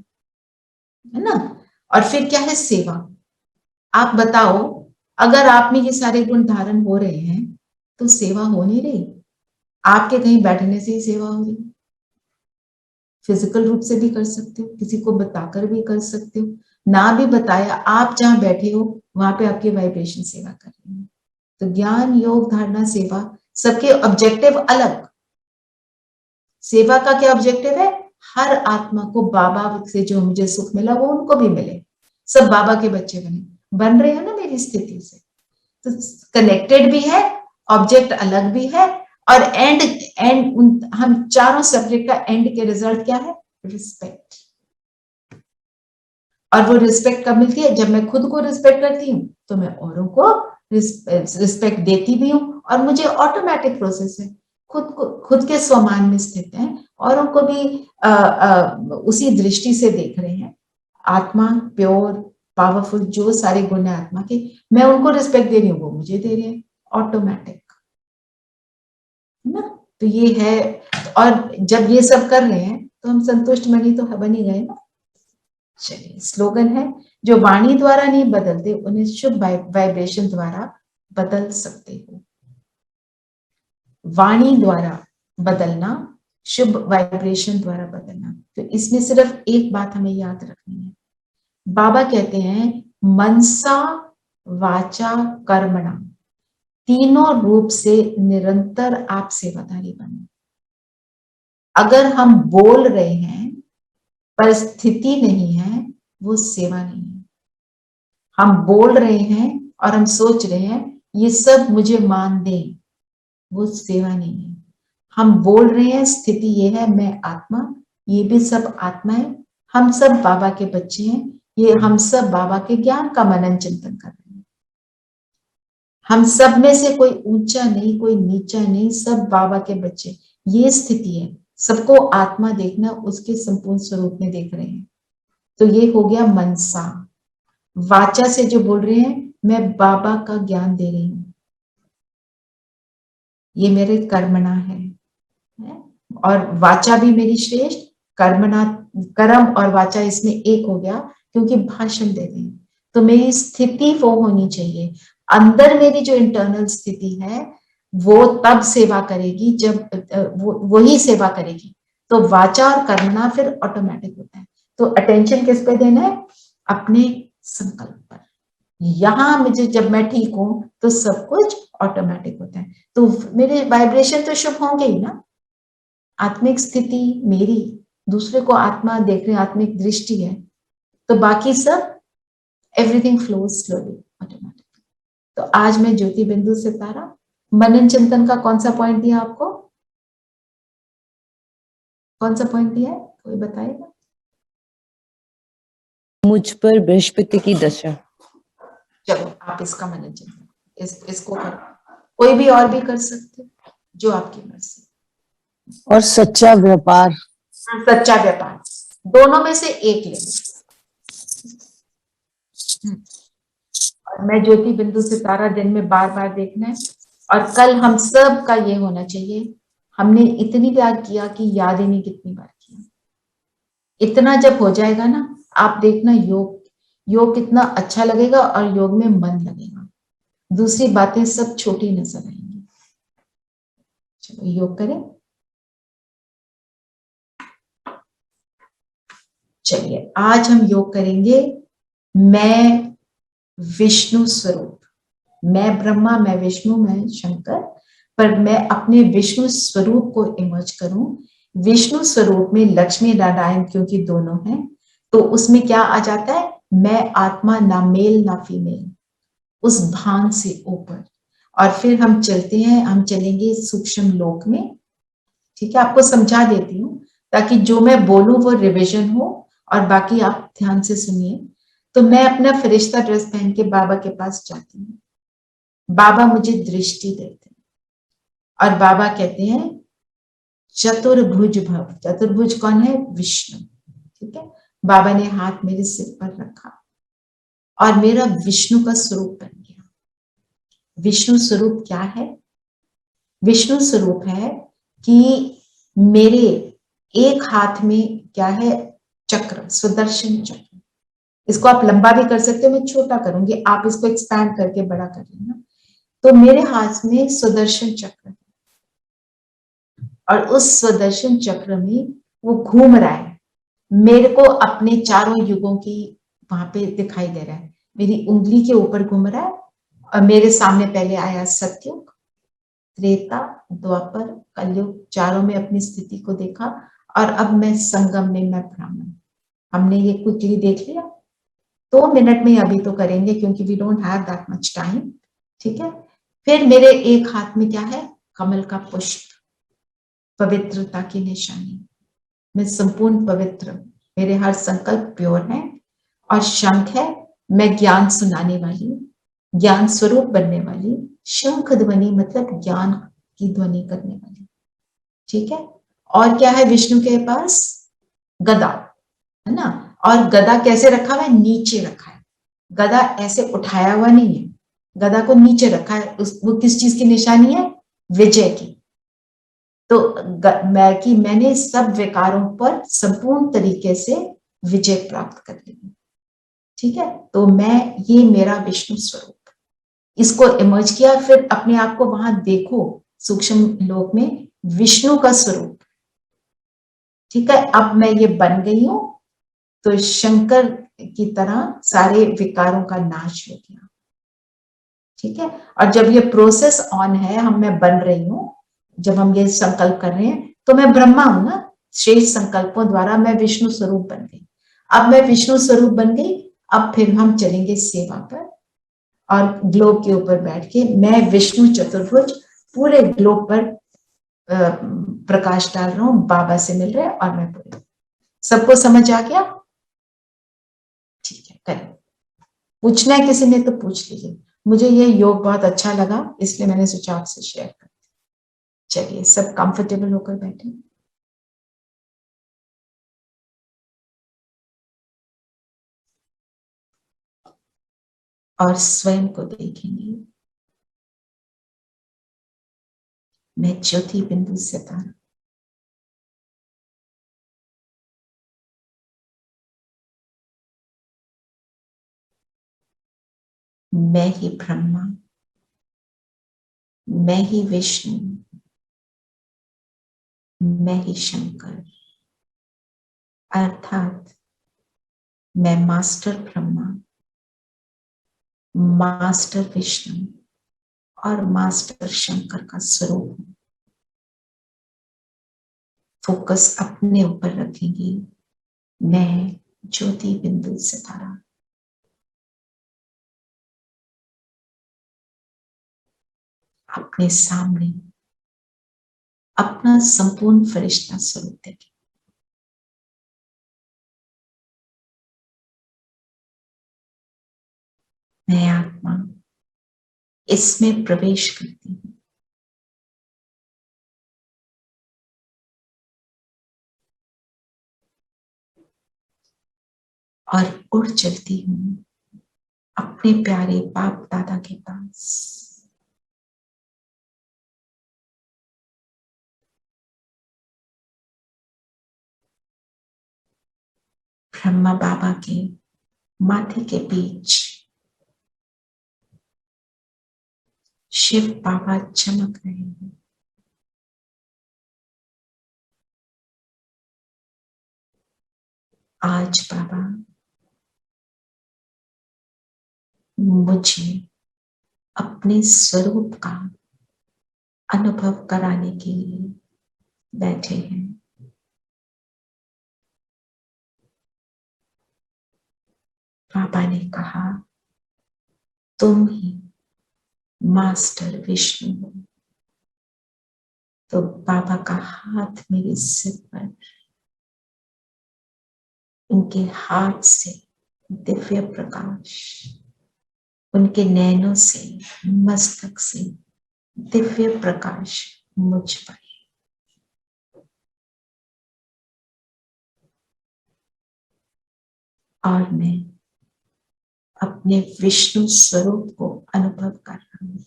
Speaker 2: है ना। और फिर क्या है? सेवा। आप बताओ, अगर आप में ये सारे गुण धारण हो रहे हैं तो सेवा हो नहीं रही? आपके कहीं बैठने से ही सेवा हो रही। फिजिकल रूप से भी कर सकते हो, किसी को बताकर भी कर सकते हो, ना भी बताया, आप जहां बैठे हो वहां पे आपकी वाइब्रेशन सेवा कर रही है। तो ज्ञान, योग, धारणा, सेवा, सबके ऑब्जेक्टिव अलग। सेवा का क्या ऑब्जेक्टिव है? हर आत्मा को बाबा से जो मुझे सुख मिला वो उनको भी मिले, सब बाबा के बच्चे बन रहे हो ना मेरी स्थिति से। तो कनेक्टेड भी है, ऑब्जेक्ट अलग भी है, और हम चारों सब्जेक्ट का एंड के रिजल्ट क्या है? रिस्पेक्ट। और वो रिस्पेक्ट कब मिलती है? जब मैं खुद को रिस्पेक्ट करती हूँ तो मैं औरों को रिस्पेक्ट देती भी हूँ, और मुझे ऑटोमेटिक प्रोसेस है, खुद के स्वमान में स्थित है, औरों को भी उसी दृष्टि से देख रहे हैं। आत्मा प्योर, पावरफुल, जो सारे गुण है आत्मा के, मैं उनको रिस्पेक्ट दे रही हूँ, वो मुझे दे रहे हैं, ऑटोमेटिक ना। तो ये है। और जब ये सब कर रहे हैं तो हम संतुष्ट मनी तो बन ही गए ना। चलिए, स्लोगन है, जो वाणी द्वारा नहीं बदलते उन्हें शुभ वाइब्रेशन द्वारा बदल सकते हो। वाणी द्वारा बदलना, शुभ वाइब्रेशन द्वारा बदलना। तो इसमें सिर्फ एक बात हमें याद रखनी है। बाबा कहते हैं मनसा वाचा कर्मणा, तीनों रूप से निरंतर आप सेवाधारी बनो। अगर हम बोल रहे हैं पर स्थिति नहीं है, वो सेवा नहीं है। हम बोल रहे हैं और हम सोच रहे हैं ये सब मुझे मान दे, वो सेवा नहीं है। हम बोल रहे हैं, स्थिति ये है, मैं आत्मा, ये भी सब आत्मा है, हम सब बाबा के बच्चे हैं, ये हम सब बाबा के ज्ञान का मनन चिंतन कर रहे हैं। हम सब में से कोई ऊंचा नहीं, कोई नीचा नहीं, सब बाबा के बच्चे, ये स्थिति है। सबको आत्मा देखना, उसके संपूर्ण स्वरूप में देख रहे हैं। तो ये हो गया मनसा। वाचा से जो बोल रहे हैं, मैं बाबा का ज्ञान दे रही हूं, ये मेरे कर्मणा है। और वाचा भी मेरी श्रेष्ठ, कर्मणा, कर्म और वाचा इसमें एक हो गया, क्योंकि भाषण दे रहे हैं। तो मेरी स्थिति वो होनी चाहिए, अंदर मेरी जो इंटरनल स्थिति है वो तब सेवा करेगी जब वो ही सेवा करेगी। तो वाचा और कर्मणा फिर ऑटोमेटिक होता है। तो अटेंशन किस पे देना है? अपने संकल्प पर। यहां मुझे, जब मैं ठीक हूं तो सब कुछ ऑटोमेटिक होता है। तो मेरे वाइब्रेशन तो शुभ होंगे ही ना। आत्मिक स्थिति मेरी, दूसरे को आत्मा देख रहे, आत्मिक दृष्टि है, तो बाकी सब एवरीथिंग फ्लोज स्लोली ऑटोमेटिक। तो आज मैं ज्योति बिंदु सितारा मनन चिंतन का कौन सा पॉइंट दिया आपको? कौन सा पॉइंट दिया है, कोई बताएगा?
Speaker 3: मुझ पर बृहस्पति की दशा।
Speaker 2: चलो, आप इसका मनन चिंतन इसको करो। कोई भी और भी कर सकते, जो आपकी मर्जी।
Speaker 6: और सच्चा व्यापार।
Speaker 2: सच्चा व्यापार, दोनों में से एक ले। और मैं ज्योति बिंदु सितारा दिन में बार बार देखना है। और कल हम सब का ये होना चाहिए, हमने इतनी बार किया कि याद ही नहीं कितनी बार किया। इतना जब हो जाएगा ना, आप देखना योग कितना अच्छा लगेगा, और योग में मन लगेगा, दूसरी बातें सब छोटी नजर आएंगी। चलो योग करें। चलिए, आज हम योग करेंगे मैं विष्णु स्वरूप। मैं ब्रह्मा, मैं विष्णु, मैं शंकर, पर मैं अपने विष्णु स्वरूप को इमर्ज करूं। विष्णु स्वरूप में लक्ष्मी नारायण क्योंकि दोनों हैं, तो उसमें क्या आ जाता है? मैं आत्मा, ना मेल ना फीमेल, उस भान से ऊपर। और फिर हम चलते हैं, हम चलेंगे सूक्ष्म लोक में। ठीक है, आपको समझा देती हूँ ताकि जो मैं बोलूं वो रिविजन हो, और बाकी आप ध्यान से सुनिए। तो मैं अपना फरिश्ता ड्रेस पहन के बाबा के पास जाती हूँ। बाबा मुझे दृष्टि देते हैं, और बाबा कहते हैं चतुर्भुज भव। चतुर्भुज कौन है? विष्णु। ठीक है, बाबा ने हाथ मेरे सिर पर रखा और मेरा विष्णु का स्वरूप बन गया। विष्णु स्वरूप क्या है? विष्णु स्वरूप है कि मेरे एक हाथ में क्या है? चक्र, सुदर्शन चक्र। इसको आप लंबा भी कर सकते हो, मैं छोटा करूंगी, आप इसको एक्सपैंड करके बड़ा कर लेना। तो मेरे हाथ में सुदर्शन चक्र है और उस सुदर्शन चक्र में वो घूम रहा है, मेरे को अपने चारों युगों की वहां पे दिखाई दे रहा है, मेरी उंगली के ऊपर घूम रहा है। और मेरे सामने पहले आया सतयुग, त्रेता, द्वापर, कलयुग, चारों में अपनी स्थिति को देखा और अब मैं संगम में, मैं ब्राह्मण। हमने ये क्विकली देख लिया, 2 मिनट में अभी तो करेंगे क्योंकि we don't have that much time, ठीक है। फिर मेरे एक हाथ में क्या है? कमल का पुष्प, पवित्रता की निशानी। मैं संपूर्ण पवित्र, मेरे हर संकल्प प्योर है। और शंख है, मैं ज्ञान सुनाने वाली, ज्ञान स्वरूप बनने वाली। शंख ध्वनि मतलब ज्ञान की ध्वनि करने वाली, ठीक है। और क्या है विष्णु के पास? गदा, है ना। और गदा कैसे रखा हुआ है? नीचे रखा है। गदा ऐसे उठाया हुआ नहीं है, गदा को नीचे रखा है। वो किस चीज की निशानी है? विजय की। तो मैंने सब विकारों पर संपूर्ण तरीके से विजय प्राप्त कर ली, ठीक है। तो ये मेरा विष्णु स्वरूप, इसको इमर्ज किया। फिर अपने आप को वहां देखो, सूक्ष्म लोक में विष्णु का स्वरूप, ठीक है। अब मैं ये बन गई हूं, तो शंकर की तरह सारे विकारों का नाश हो गया, ठीक है। और जब ये प्रोसेस ऑन है, मैं बन रही हूं, जब हम ये संकल्प कर रहे हैं, तो मैं ब्रह्मा हूं ना। श्रेष्ठ संकल्पों द्वारा मैं विष्णु स्वरूप बन गई। अब मैं विष्णु स्वरूप बन गई, अब फिर हम चलेंगे सेवा पर, और ग्लोब के ऊपर बैठ के मैं विष्णु चतुर्भुज पूरे ग्लोब पर प्रकाश डाल रहा हूं, बाबा से मिल रहे हैं। और मैं पूरे, सबको समझ आ गया? ठीक है, करें। पूछना है किसी ने तो पूछ लीजिए। मुझे ये योग बहुत अच्छा लगा, इसलिए मैंने सोचा आपसे शेयर कर। चलिए, सब कंफर्टेबल होकर बैठे। और स्वयं को देखेंगे, मैं ज्योति बिंदु सितारा, मैं ही ब्रह्मा, मैं ही विष्णु, मैं ही शंकर, अर्थात मैं मास्टर ब्रह्मा, मास्टर विष्णु और मास्टर शंकर का स्वरूप हूं। फोकस अपने ऊपर रखेंगे, मैं ज्योति बिंदु सितारा। अपने सामने अपना संपूर्ण फरिश्ता स्वरूप देखें। मैं आत्मा इसमें प्रवेश करती हूँ, और उड़ चलती हूँ अपने प्यारे बाप दादा के पास। ब्रह्मा बाबा के माथे के बीच शिव बाबा चमक रहे हैं। आज बाबा मुझे अपने स्वरूप का अनुभव कराने के लिए बैठे हैं। बाबा ने कहा, तुम ही मास्टर विष्णु हो। तो बाबा का हाथ मेरे सिर पर, उनके हाथ से दिव्य प्रकाश, उनके नैनों से, मस्तक से दिव्य प्रकाश मुझ पर। और मैं अपने विष्णु स्वरूप को अनुभव कर रहा हूं।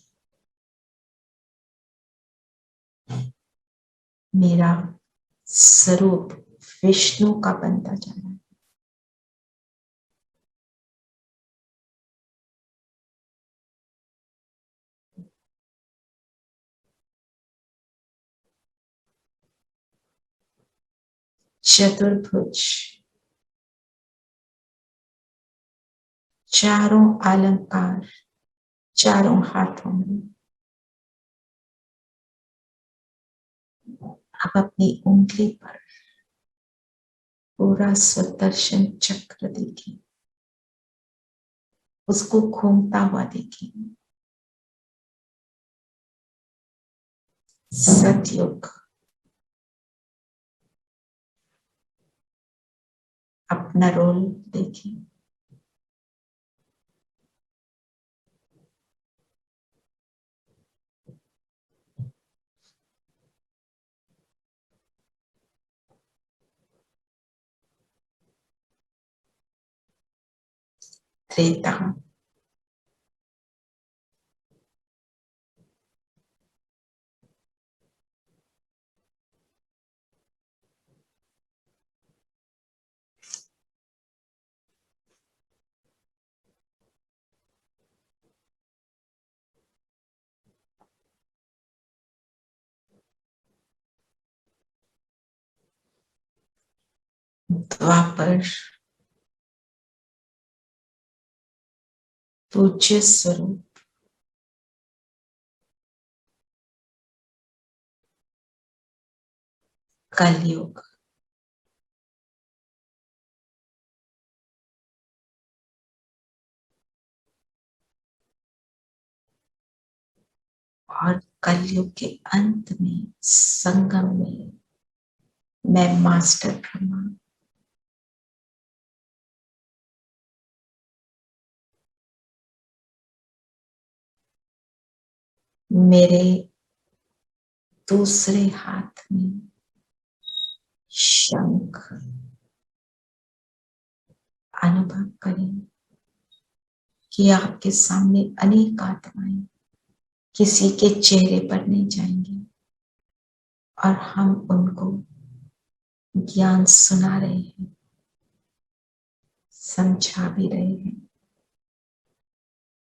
Speaker 2: मेरा स्वरूप विष्णु का बनता जा रहा है। चतुर्भुज, चारों अलंकार चारों हाथों में। अब अपनी उंगली पर पूरा सुदर्शन चक्र देखिए, उसको घूमता हुआ देखिए। सतयुग, अपना रोल देखिए। त्रेता, द्वापर, पूज्य स्वरूप, कलयुग, और कलयुग के अंत में संगम में मैं मास्टर ब्रह्मा। मेरे दूसरे हाथ में शंख। अनुभव करें कि आपके सामने अनेक आत्माएं किसी के चेहरे पर नहीं जाएंगी और हम उनको ज्ञान सुना रहे हैं, समझा भी रहे हैं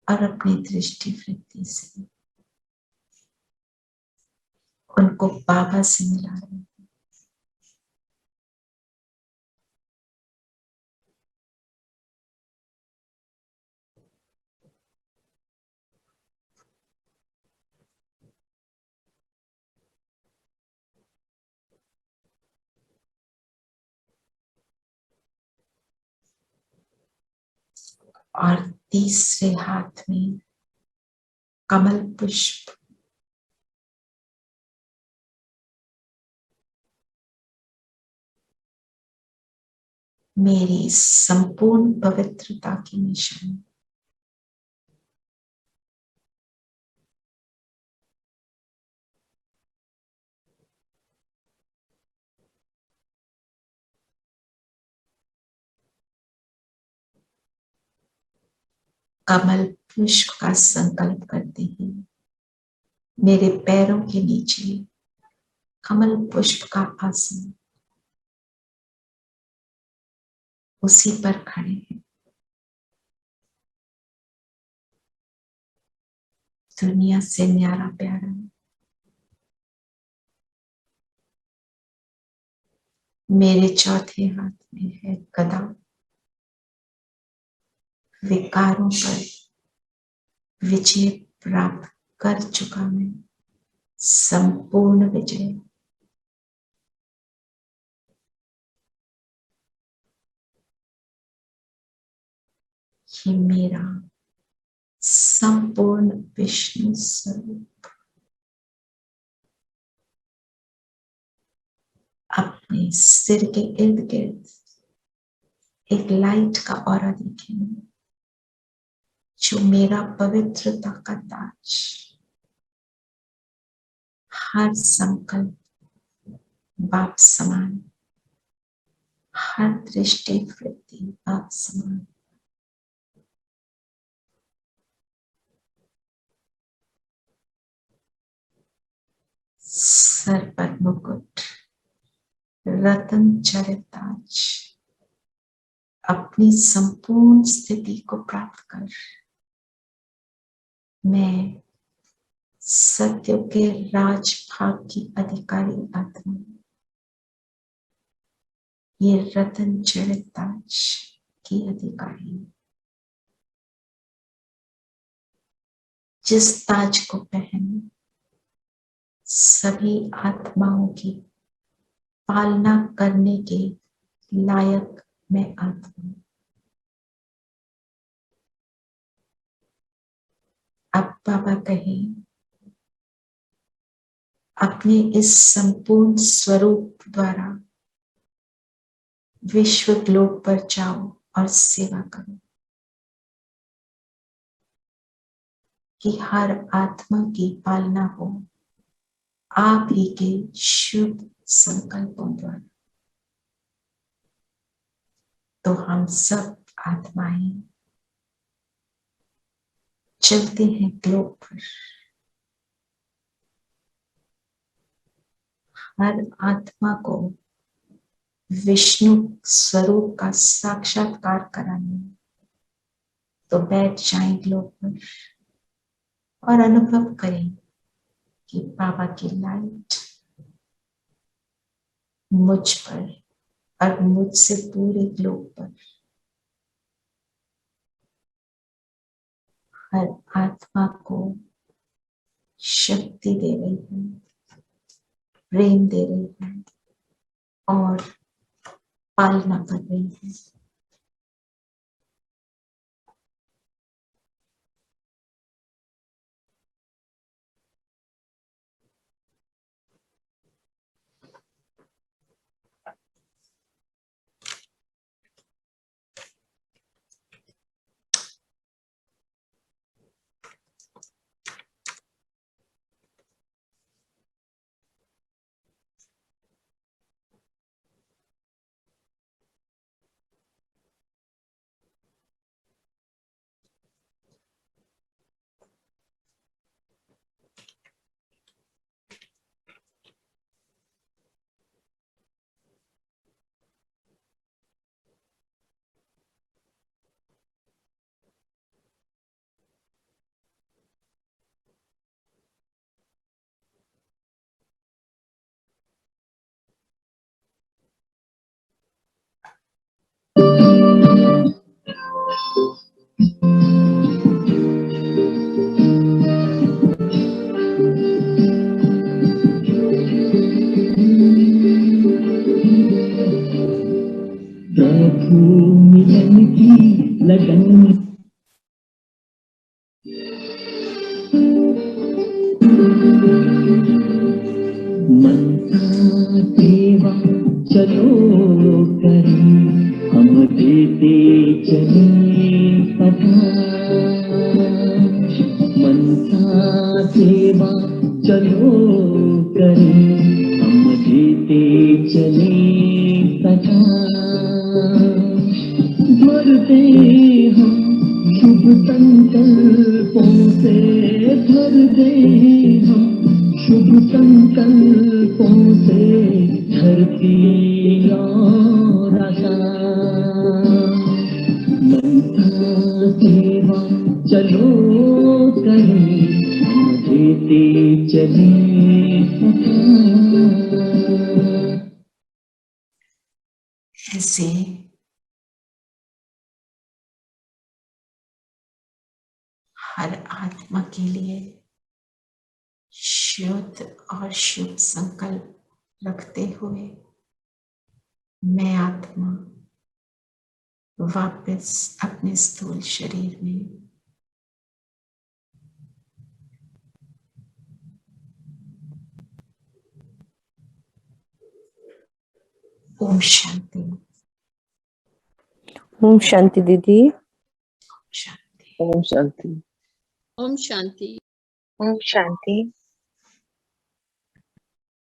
Speaker 2: और अपनी दृष्टि वृत्ति से उनको बाबा से मिला रहे हैं। और तीसरे हाथ में कमल पुष्प। मेरी संपूर्ण पवित्रता की निशानी। कमल पुष्प का संकल्प करते ही मेरे पैरों के नीचे कमल पुष्प का आसन, उसी पर खड़े हैं। दुनिया से न्यारा प्यारा मेरे चौथे हाथ में है गदा। विकारों पर विजय प्राप्त कर चुका मैं, संपूर्ण विजय। ये मेरा संपूर्ण विष्णु स्वरूप अपने सिर के इर्द गिर्द एक लाइट का ऑरा देखेंगे, जो मेरा पवित्रता का ताज। हर संकल्प बाप समान, हर दृष्टि वृत्ति बाप समान। सर पर मुकुट, रतन चरिताज अपनी संपूर्ण स्थिति को प्राप्त कर मैं सत्य के राजभाग की अधिकारी आत्मा, ये रतन चरिताज की अधिकारी, जिस ताज को पहन सभी आत्माओं की पालना करने के लायक मैं आत्मा। अब बाबा कहें अपने इस संपूर्ण स्वरूप द्वारा विश्व ग्लोब पर जाओ और सेवा करो कि हर आत्मा की पालना हो आप ही के शुभ संकल्पों द्वारा। तो हम सब आत्माएं चलते हैं ग्लोब पर, हर आत्मा को विष्णु स्वरूप का साक्षात्कार कराने। तो बैठ जाएं ग्लोब पर और अनुभव करें कि बाबा की लाइट मुझ पर और मुझसे पूरे ग्लोब पर हर आत्मा को शक्ति दे रही है, प्रेम दे रही है और पालना कर रही है।
Speaker 9: प्रभु मिलन की लगन मनसा सेवा चलो करें, हम देते चले प्रकाश। मनसा सेवा चलो करें, हम देते चले प्रकाश। भरते हम शुभ संकल्पों से, भरते हम शुभ संकल्पों से धरती और आकाश। मनसा सेवा चलो करें, हम देते चले प्रकाश।
Speaker 2: ऐसे हर आत्मा के लिए शुद्ध और शुभ संकल्प रखते हुए मैं आत्मा वापस अपने स्थूल शरीर में ओम शांति।
Speaker 3: ओम शांति दीदी।
Speaker 2: शांति।
Speaker 7: ओम शांति।
Speaker 10: ओम शांति।
Speaker 5: ओम शांति।